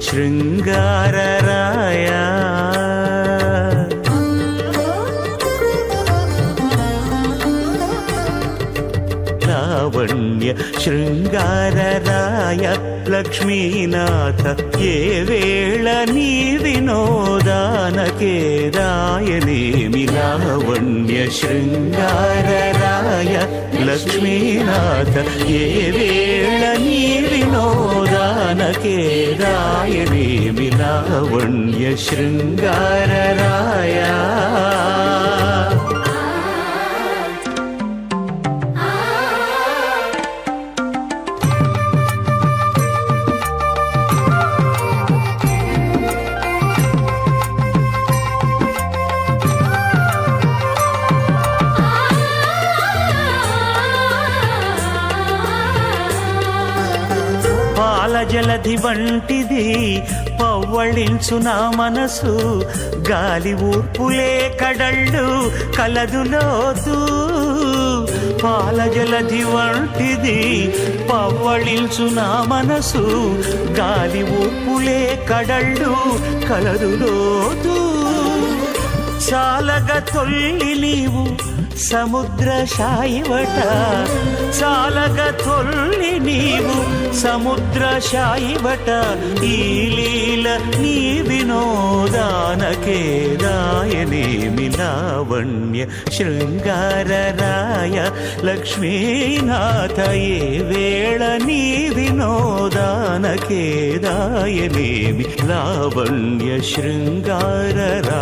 శృంగారరాయ లావణ్య శృంగారరాయ లక్ష్మీనాథ ఏ వేళ నీ వినోదానకే రాయనేమి. లావణ్య శృంగారరాయ లక్ష్మీనాథ ఏ వేళ నీ వినోదానకే రాయనేమి. లావణ్య శృంగారరాయ జలధి వంటిది పవ్వళించు నా మనసు. గాలి ఊర్పులే కడళ్ళు కలదులోతు. పాల జలధి వంటిది పవ్వళించు నా మనసు. గాలి ఊర్పులే కడళ్ళు కలదులోతు. చాలగ తొల్లి నీవు సముద్ర శాయివట. చాలగ తొల్లి నీవు సముద్ర శాయివట. ఈ లీల నీ వినోదానకే రాయనేమి. లావణ్య శృంగారరాయ లక్ష్మీనాథ ఏ వేళ నీ వినోదానకే రాయనేమి. లావణ్య శృంగారరాయ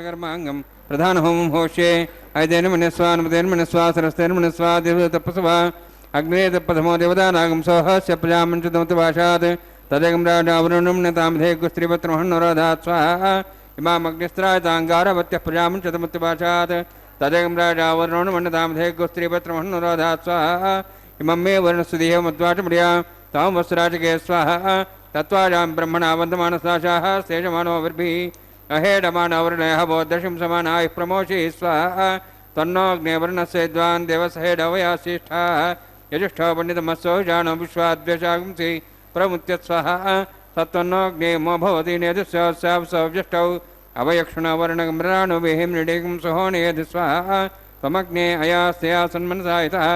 కర్మాంగం ప్రధాన హోమం హోష్యే ఐదేన మనస్వానుమతేన మనస్వాసరస్తేన మనస్వాదివతపసవ అగ్నే తపథమో దేవదానాగం సోహస్య ప్రజామంచదమత భాషాత్ తదేకం రాజావరుణం నతామధే గుస్త్రీపత్రమహన్నోరాధాత్ స్వాహ इमामग्निस्त्रायताङ्गारवत्यः प्रजामं चतुमुत्तिपाशात् तदेकं राजावरणमण्डतामधे गोस्त्रीपत्रमहन्नुरोधात् स्वाहा इमं मे वर्णस्तुतिहेमद्वाचमर्या तां वस्त्राचके स्वाहा तत्त्वाजां ब्रह्मणा वन्दमानसाशाः शेषमानोभिर्भिः अहेडमानवर्णयः बोद्धशिं समानाय प्रमोषि स्वाहा तन्नोऽग्नेवर्णस्य विद्वान् देवसहेडवयासिष्ठाः यजुष्ठो पण्डितमस्सो जानो विश्वाद्वेषागुंसि प्रमुत्यत्स्वाहा सत्त्वन्नोऽग्नेमो भवति नेदुस्योत्सावसौज्यष्टौ अवयक्षुणवर्णगम्राणुभिः मृडिगं सुहोणेधि स्वाहा त्वमग्ने अयास्यासन्मनसायतः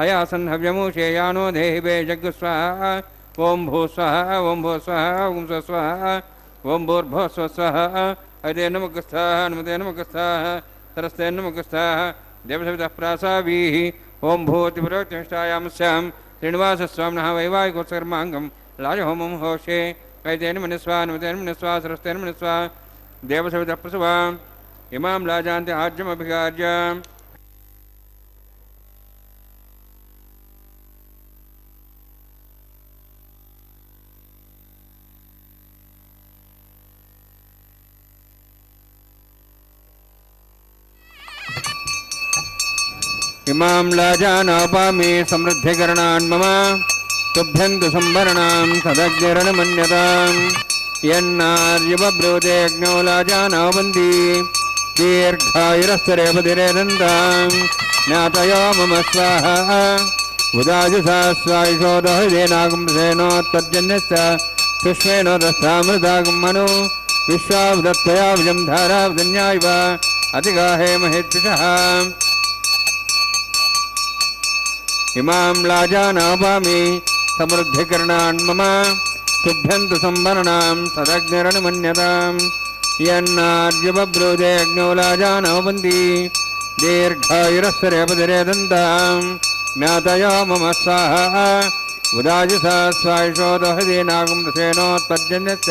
अयासन्हव्यमूषे यानो देहि वे जग्गु स्वाहा ॐ भू स्वाहा ॐ भू स्वाहा ॐ स्व स्वाहा ॐ भूर्भुवः स्व स्वाहा अयते नमगस्थाः नमते नमगस्थाः सरस्ते नमगस्थाः देवसवितः प्रासावीः ॐ भूतिपुरोक्तिष्ठायामस्यां श्रीनिवासस्वामिनः वैवाहिकोत्सर्माङ्गं लाजहोमं होषे कैतेन मनिस्वा नमतेन मनिस्वा सरस्तेन मनिस्वा देवसवितः प्रसवा इमां लाजान्ति आज्यमभिगार्य इमां लाजानापामि समृद्धिकरणान् मम तुभ्यन्तु संवरणां सदग्निरणमन्यताम् यन्नार्यवब्रूते अग्नौ लाजानावन्ति दीर्घायुरस्तरेपतिरेदन्तां ज्ञातयो मम स्वाहा उदाजुषा स्वायुषो दहृदेनागुंसेनोत्तर्जन्यश्च सुष्मेणोदस्तामृतागं मनु विश्वावदत्तया विजं धारावदन्यायव अतिगाहे महेद्विषः इमां लाजानापामि समृद्धिकरणान् मम तुभ्यन्तु संवरणां सदग्निरणमन्यताम् यन्नार्यवब्रूते अग्नौ लाजानावन्ति दीर्घायुरस्तरेपतिरेदन्तां ज्ञातयो मम स्वाहा उदाजुषा स्वायुषो दहृदेनागुंसेनोत्तर्जन्यश्च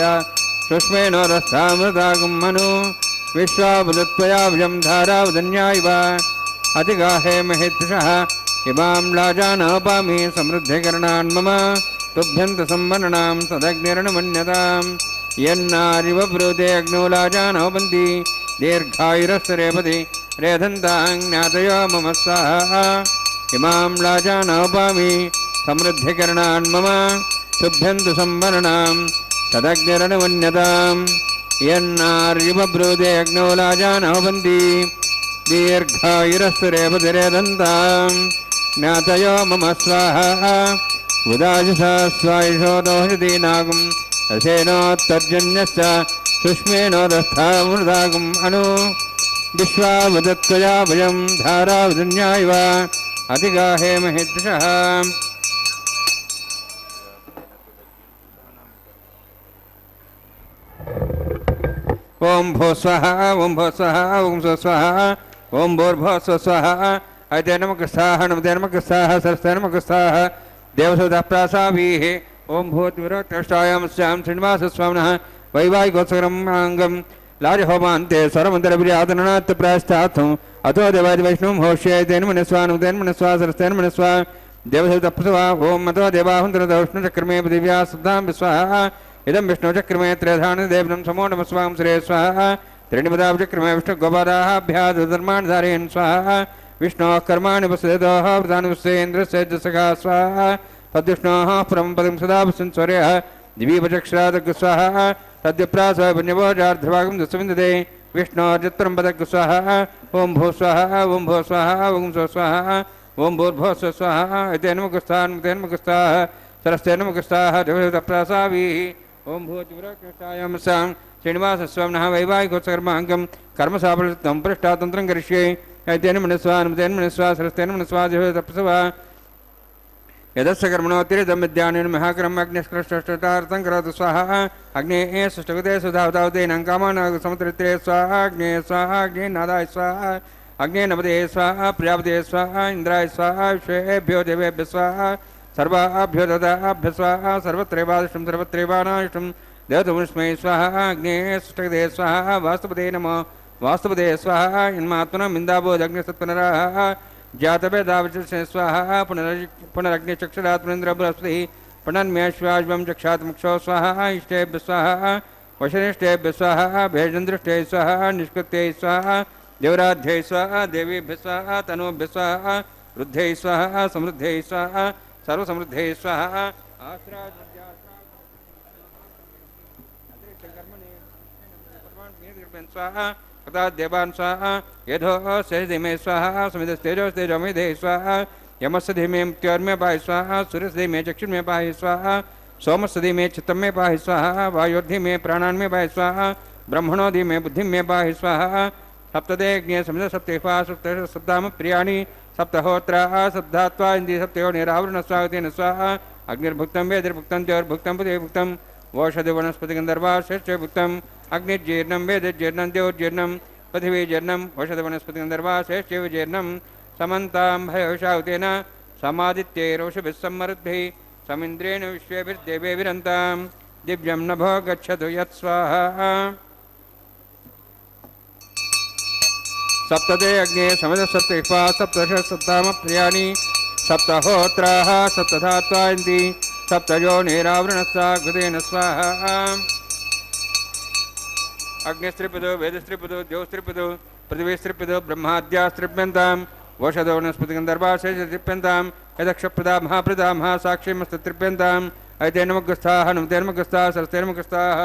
सुष्मेणोदस्तामृतागं मनु विश्वावदत्तया विजं धारावदन्यायव अतिगाहे महेद्विषः इमां लाजानापामि समृद्धिकरणान् मम तुभ्यन्तु संवरणां सदग्निरणमन्यताम् यन्नार्यवब्रूते अग्नौ लाजानावन्ति दीर्घायुरस्तरेपति रेधन्तां ज्ञातयो मम स्वाहा इमां लाजानापामि समृद्धिकरणान् मम तुभ्यन्तु संवरणां सदग्निरणमन्यताम् यन्नार्यवब्रूते अग्नौ लाजानावन्ति दीर्घायुरस्तरेपतिरेदन्तां ज्ञातयो मम स्वाहा उदाजुषा स्वायुषो दोषदीनागुं रसेनोत्तर्जन्यश्च सुष्मेणोदस्थामृतागुम् अनु विश्वावदत्तया भयं धारावदन्यायव अतिगाहे महेद्विषः ओम भो स्वाहा ओम भो स्वाहा ओम स्व स्वाहा ओम भूर्भुवः स्व स्वाहा अयते नमगस्थाः नमते नमगस्थाः सरस्ते नमगस्थाः देवसवितः प्रासावीः ओम भूतिपुरोक्तिष्ठायामस्यां श्रीनिवासस्वामिनः वैवाहिकोत्सर्माङ्गं लाजहोमान्ते स्वरमन्दिरभिर्यातनात् प्रायश्चार्थम् अतो देवादिवैष्णवं होष्येतेन मनिस्वा नमतेन मनिस्वा सरस्तेन मनिस्वा देवसवितः प्रसवा ओम अतो देवाहुन्तरदौष्णचक्रमे पृथिव्या शुद्धां विस्वाहा इदं विष्णुचक्रमे त्रयधानदेवनं समो नमस्वां श्रे स्वाहा त्रीणिपदाचक्रमे विष्णुगोपादाभ्याधर्माणि धारयन् स्वाहा विष्णोः कर्माणि वसुदेवः प्रधानवस्येन्द्रस्य जसखा स्वाहा तद्विष्णोः परमं पदं सदा वसन् स्वर्यः दिवीपचक्षरादग् स्वाहा तद्विप्रासः पुण्यभोजार्धभागं दशविन्दते विष्णोर्जत्परं पदग् स्वाहा ॐ भो स्वाहा ॐ भो स्वाहा ॐ स्व स्वाहा ॐ भूर्भुवः स्व स्वाहा इते नमगस्थाः नमते नमगस्थाः सरस्ते नमगस्थाः देवसवितः ओम भूतिपुरोक्तिष्ठायामस्यां श्रीनिवासस्वामिनः वैवाहिकोत्सर्माङ्गं कर्मसाफलतं पृष्ठातन्त्रं करिष्ये ऐतेन मनिस्वा नमतेन मनिस्वा सरस्तेन मनिस्वा देवसवितः प्रसवा यदस्य कर्मणोत्तिरिदं विद्यानेन महाकरम् अग्निष्कृष्टार्थं करोतु स्वाहा अग्नेः सुष्ठुगते सुधावतावतेन कामानाग समुद्रित्रे स्वाहा अग्ने स्वाहा अग्ने नादाय स्वाहा अग्ने नपदे स्वाहा प्रजापते स्वाहा इंद्राय स्वाहा विश्वेभ्यो देवेभ्यः स्वाहा सर्वाभ्यो ददाभ्य स्वाहा सर्वत्रैवादिष्टं सर्वत्रैवानादिष्टं देवतमुष्मै स्वाहा अग्ने सुष्ठुगते स्वाहा वास्तुपदे नमो वास्तुपदे स्वाहा इन्मात्मनं इन्दाबोधग्निसत्पुनराः जातवेदावचसे स्वाहा पुनरग्निचक्षुरात् पुनरिन्द्र बृहस्पतिः पुनर्म्यश्वाज्वं चक्षात् मुक्षो स्वाहा इष्टेभ्यः स्वाहा वशनिष्ठेभ्यः स्वाहा भेषजन्दृष्टैः स्वाहा निष्कृत्यै स्वाहा देवराध्यैः स्वाहा देवीभ्यः स्वाहा तनूभ्यः स्वाहा वृद्धैः स्वाहा समृद्धैः स्वाहा सर्वसमृद्धैः स्वाहा स्वाहा तथा देवान् स्वाहा यथो सेधिमे स्वाहा समिधस्तेजोस्तेजोमिधे स्वाहा यमस्य धीमे मृत्योर्मे पाहि स्वाहा सूर्यस्य धीमे चक्षुर्मे पाहि स्वाहा सोमस्य धीमे चित्तं मे पाहि स्वाहा वायोर्धीमे प्राणान् मे पाहि स्वाहा ब्रह्मणो धीमे बुद्धिं मे पाहि स्वाहा सप्तदे अग्ने समिध सप्तेफा सप्ताम प्रियाणि सप्तहोत्राः सप्तात्वा इन्द्रिय सप्तयो निरावरण स्वागतेन स्वाहा अग्निर्भुक्तं वेदिर्भुक्तं द्योर्भुक्तं पुदेर्भुक्तं वोषधि वनस्पतिगन्धर्वा श्रेष्ठभुक्तम् अग्निर्जीर्णं वेदजीर्णं द्योर्जीर्णं पृथिवीजीर्णं वोषधवनस्पतिगन्धर्वा श्रेष्ठविजीर्णं समन्तां भयशाहुतेन समादित्यैरोषभिः सम्मरुद्भिः समिन्द्रेण विश्वेभिर्देवेभिरन्तां दिव्यं नभो गच्छतु यत्स्वाहा सप्तदे अग्ने समिधसप्तैफा सप्तदश सप्तामप्रियाणि सप्तहोत्राः सप्तधात्वा इन्द्रि सप्तयो निरावरणस्वा घृतेन स्वाहा अग्निस्त्रिपदो वेदस्त्रिपदो द्योस्त्रिपदो पृथिवीस्त्रिपदो ब्रह्माद्यास्त्रिप्यन्तां वोषधो वनस्पतिगन्धर्वा शेषत्रिप्यन्तां यदक्षप्रदा महाप्रदा महासाक्ष्यमस्तत्रिप्यन्ताम् ऐतेर्नमग्रस्थाः नमतेर्मग्रस्थाः सरस्तेर्मग्रस्थाः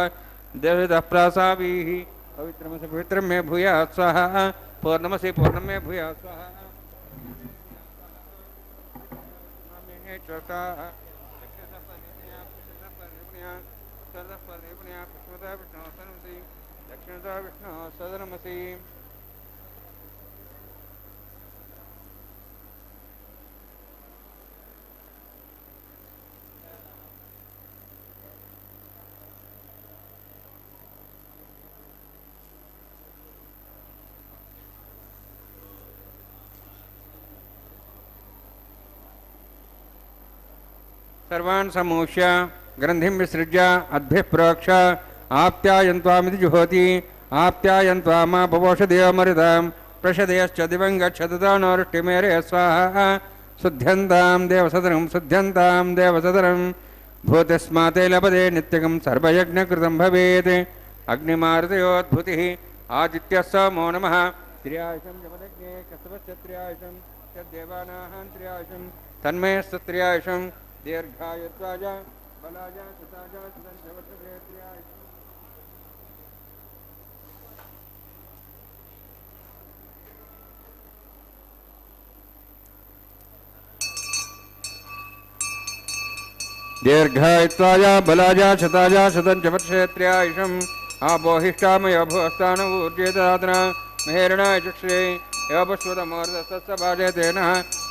देवतः प्रासाभिः पवित्रमसि पवित्रं मे भूयात् स्वाहा पूर्णमसि पूर्णं मे भूयात् स्वाहा दक्षिणता विष्णु सदनमसि सर्वान् समूह्य ग्रन्थिं विसृज्य अद्भिः प्रोक्ष आप्यायन्त्वामिति जुहोति आप्यायन्त्वामापवोषधेयमरुतां प्रषदयश्च दिवं गच्छतु तानोरुष्टिमेरे स्वाहा शुद्ध्यन्तां देवसदनं भूतिस्माते लभते नित्यकं सर्वयज्ञकृतं भवेत् अग्निमारुतयोद्भूतिः आदित्यः सोमो नमः त्र्यायुषं जमदग्ने कस्तवश्च त्र्यायुषं तद्देवानां त्र्यायुषं तन्मयस्तत्र्यायुषं दीर्घायुत्वाय बलाय सुताय सुदञ्जवत्रे त्र्यायुषं दीर्घायुत्वाय बलाय शताय शतञ्चवर्षेत्र्यायुषम् आबोहिष्टामय भूस्थानूर्जेदातना मेहरणाय चक्षुरे योपश्वतमोर्धस्तस्य भाजयतेन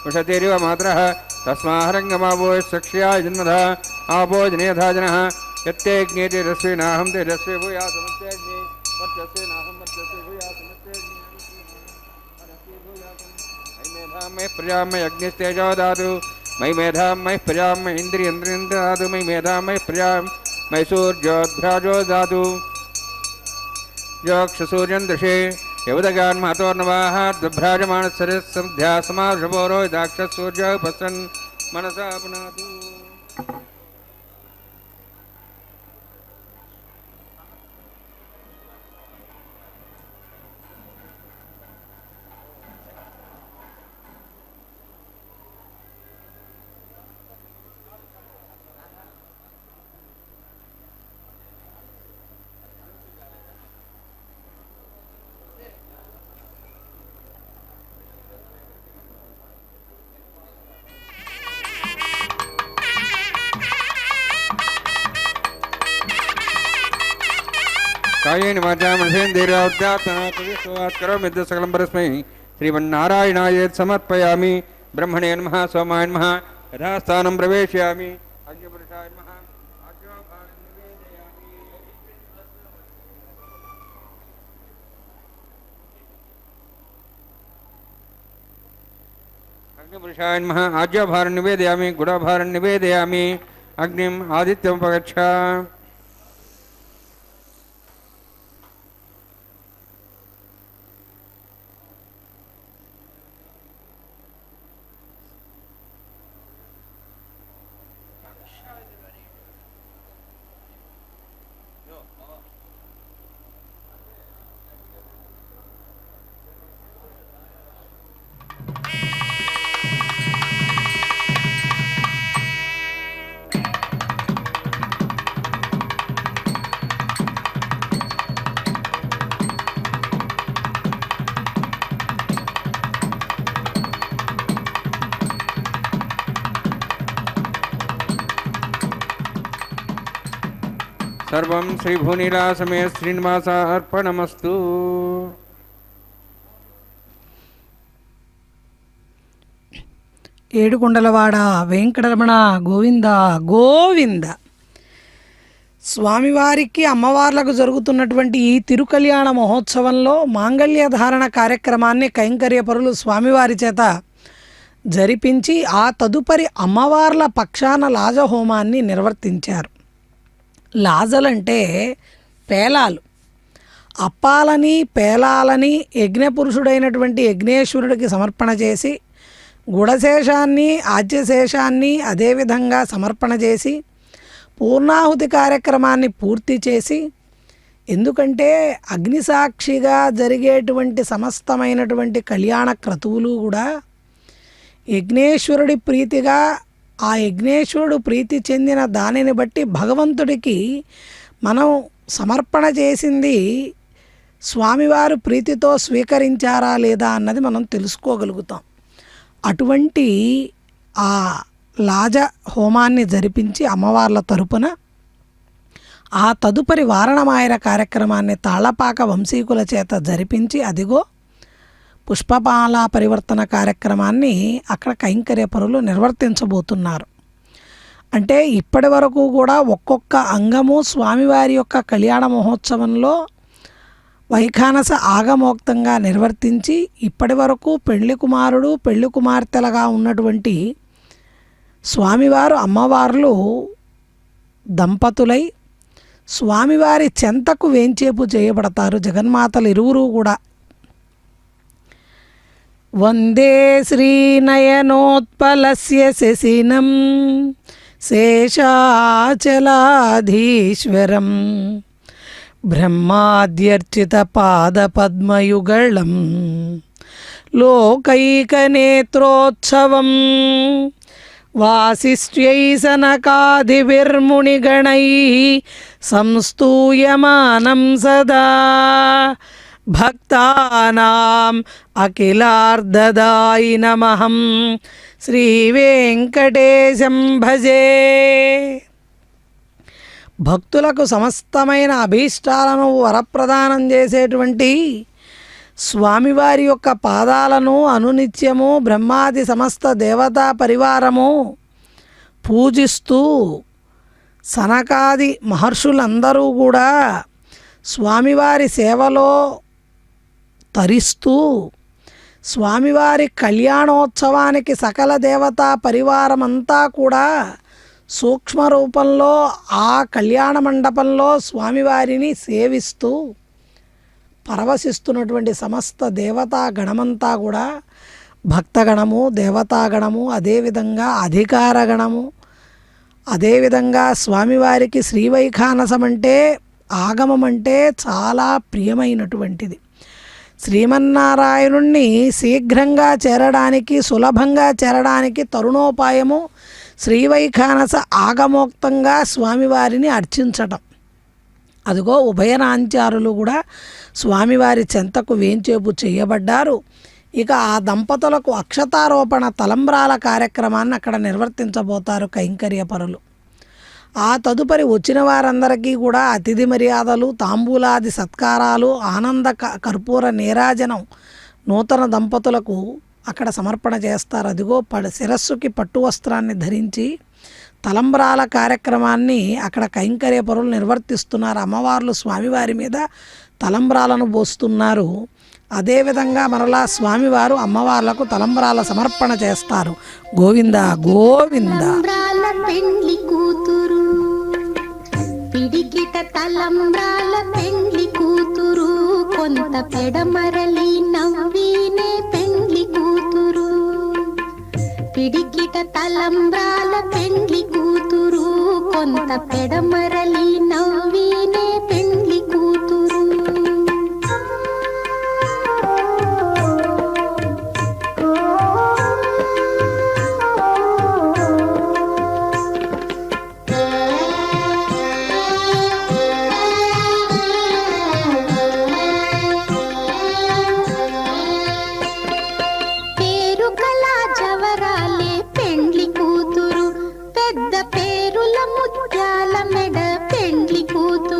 उषतिरिव मात्रः तस्माहरङ्गमावो सक्ष्याय जन्मधा आपो जनेधा जनः यत्ते ज्ञेते रस्वेनाहं तेजस्वे भूयासमस्तेऽग्ने वर्चस्वेनाहं वर्चस्वे भूयासमस्तेऽग्ने मेधां मयि प्रजां मयि अग्निस्तेजो दातु मयि मेधां मयि प्रजां मयि इन्द्रियं दातु मयि मेधां मयि प्रजां मयि सूर्योऽध्राजो दातु योक्षसूर्यं दृशे यवदगान् महतोर्नवाः द्वभ्राजमाणसरस्सन्ध्या समार्षभोरो दाक्षसूर्यः उपसन् मनसा पुनातु कायेन वाचा मनसेन्द्रियाध्यात्मना करोमि सकलं परस्मै श्रीमन्नारायणाय समर्पयामि ब्रह्मणे नमः सोमाय नमः यथास्थानं प्रवेशयामि अग्निपुरुषाय नमः अग्निपुरुषाय नमः आज्यभारं निवेदयामि गुडाभारं निवेदयामि अग्निम् आदित्यमुपगच्छ సర్వం శ్రీ భూనిలాసమే శ్రీనివాసార్పణమస్తు. ఏడుకొండలవాడ వెంకటరమణ గోవింద గోవింద. స్వామివారికి అమ్మవార్లకు జరుగుతున్నటువంటి ఈ తిరుకల్యాణ మహోత్సవంలో మాంగళ్య ధారణ కార్యక్రమాన్ని కైంకర్యపరులు స్వామివారి చేత జరిపించి ఆ తదుపరి అమ్మవార్ల పక్షాన లాజహోమాన్ని నిర్వర్తించారు. లాజలంటే పేలాలు. అప్పాలని పేలాలని యజ్ఞపురుషుడైనటువంటి యజ్ఞేశ్వరుడికి సమర్పణ చేసి గుడశేషాన్ని ఆజ్యశేషాన్ని అదేవిధంగా సమర్పణ చేసి పూర్ణాహుతి కార్యక్రమాన్ని పూర్తి చేసి, ఎందుకంటే అగ్నిసాక్షిగా జరిగేటువంటి సమస్తమైనటువంటి కళ్యాణ క్రతువులు కూడా యజ్ఞేశ్వరుడి ప్రీతిగా, ఆ యజ్ఞేశ్వరుడు ప్రీతి చెందిన దానిని బట్టి భగవంతుడికి మనం సమర్పణ చేసింది స్వామివారు ప్రీతితో స్వీకరించారా లేదా అన్నది మనం తెలుసుకోగలుగుతాం. అటువంటి ఆ లాజ హోమాన్ని జరిపించి అమ్మవార్ల తరపున ఆ తదుపరి వారణమాయన కార్యక్రమాన్ని తాళ్లపాక వంశీకుల చేత జరిపించి అదిగో పుష్పమాల పరివర్తన కార్యక్రమాన్ని అక్కడ కైంకర్యపరులు నిర్వర్తించబోతున్నారు. అంటే ఇప్పటి వరకు కూడా ఒక్కొక్క అంగము స్వామివారి యొక్క కళ్యాణ మహోత్సవంలో వైఖానస ఆగమోక్తంగా నిర్వర్తించి ఇప్పటి వరకు పెళ్లి కుమారుడు పెళ్లి కుమార్తెలుగా ఉన్నటువంటి స్వామివారు అమ్మవార్లు దంపతులై స్వామివారి చెంతకు వేంచేపు చేయబడతారు. జగన్మాతలు ఇరువురు కూడా వందే శ్రీనయనోత్పలస్య శశినం శేషాచలాధీశ్వరం బ్రహ్మాద్యర్చిత పాదపద్మయుగళం లోకైకనేత్రోత్సవం వాసిష్ఠ్యై సనకాదివిర్మునిగణైః సంస్తూయమానం సదా భక్తానాం అఖిలార్ధదాయినమహం శ్రీవేంకటేశం భజే. భక్తులకు సమస్తమైన అభీష్టాలను వరప్రదానం చేసేటువంటి స్వామివారి యొక్క పాదాలను అనునిత్యము బ్రహ్మాది సమస్త దేవతా పరివారము పూజిస్తూ సనకాది మహర్షులందరూ కూడా స్వామివారి సేవలో తరిస్తూ స్వామివారి కళ్యాణోత్సవానికి సకల దేవతా పరివారమంతా కూడా సూక్ష్మ రూపంలో ఆ కళ్యాణ మండపంలో స్వామివారిని సేవిస్తూ పరవశిస్తున్నటువంటి సమస్త దేవతా గణమంతా కూడా భక్తగణము దేవతాగణము అదేవిధంగా అధికార గణము అదేవిధంగా స్వామివారికి శ్రీవైఖానసం అంటే ఆగమం అంటే చాలా ప్రియమైనటువంటిది. శ్రీమన్నారాయణుణ్ణి శీఘ్రంగా చేరడానికి సులభంగా చేరడానికి తరుణోపాయము శ్రీవైఖానస ఆగమోక్తంగా స్వామివారిని అర్చించటం. అదిగో ఉభయనాంచారులు కూడా స్వామివారి చెంతకు వేంచేపు చేయబడ్డారు. ఇక ఆ దంపతులకు అక్షతారోపణ తలంబ్రాల కార్యక్రమాన్ని అక్కడ నిర్వర్తించబోతారు కైంకర్యపరులు. ఆ తదుపరి వచ్చిన వారందరికీ కూడా అతిథి మర్యాదలు తాంబూలాది సత్కారాలు ఆనంద కర్పూర నీరాజనం నూతన దంపతులకు అక్కడ సమర్పణ చేస్తారు. అదిగో శిరస్సుకి పట్టు వస్త్రాన్ని ధరించి తలంబ్రాల కార్యక్రమాన్ని అక్కడ కైంకర్యపరులు నిర్వర్తిస్తున్నారు. అమ్మవార్లు స్వామివారి మీద తలంబ్రాలను పోస్తున్నారు. అదేవిధంగా మరలా స్వామివారు అమ్మవార్లకు తలంబ్రాల సమర్పణ చేస్తారు. గోవింద గోవింద. పెండ్లి కూతురు పిడికిట తలంబ్రాల పెండ్లి కూతురు కొంత పెడమరలి నవ్వినే పెండ్లి కూతురు పిడికిట తలంబ్రాల పెండ్లి కూతురు కొంత పెడమరలి నవ్వినే పెండ్లి కూతురు ముత్యాల మెడ పెండ్లి కూతురు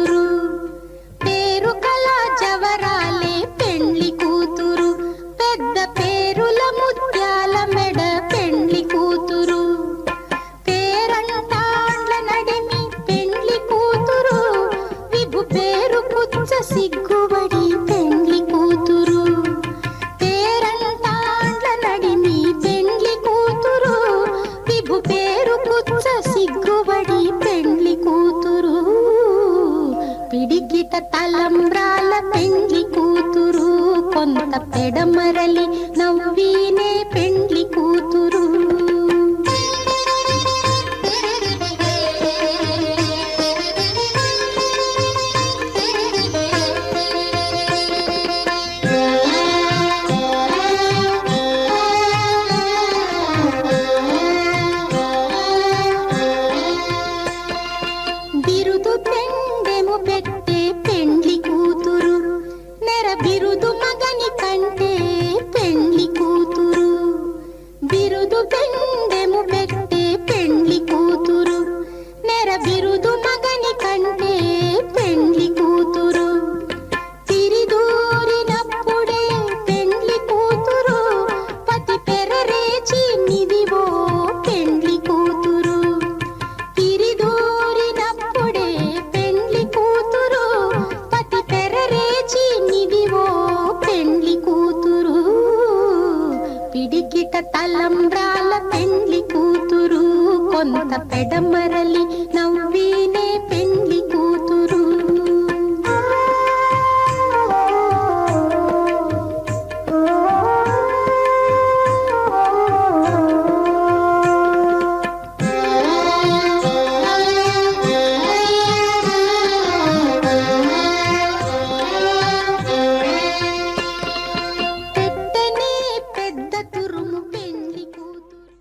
తలంబ్రాల పెండ్లి కూతురు కొంత పెడమరలి నవ్వీనే పెండ్లి కూతురు. బిరుదు పెండెము పెట్టే పెండ్లి కూతురు, నెర బిరుదు మగని కంటే పెండ్లి కూతురు. బిరుదు పెండెము పెట్టే పెండ్లి కూతురు, నెర బిరుదు మగని కంటే పెండ్లి కూతురు. తిరిదూరినప్పుడే పెండ్లి కూతురు, పతి పెరరేచి నిదివో పెండ్లి కూతురు. తిరిదూరినప్పుడే పెండ్లి కూతురు, పతి పెరరేచి నిదివో పెండ్లి కూతురు. పిడికిట తలంబ్రాల పెండ్లి కూతురు కొంత పెడమరలి నవ్వీనే పెండ్లి కూతురు. పెట్టనే పెద్ద తురుము పెండ్లి కూతురు.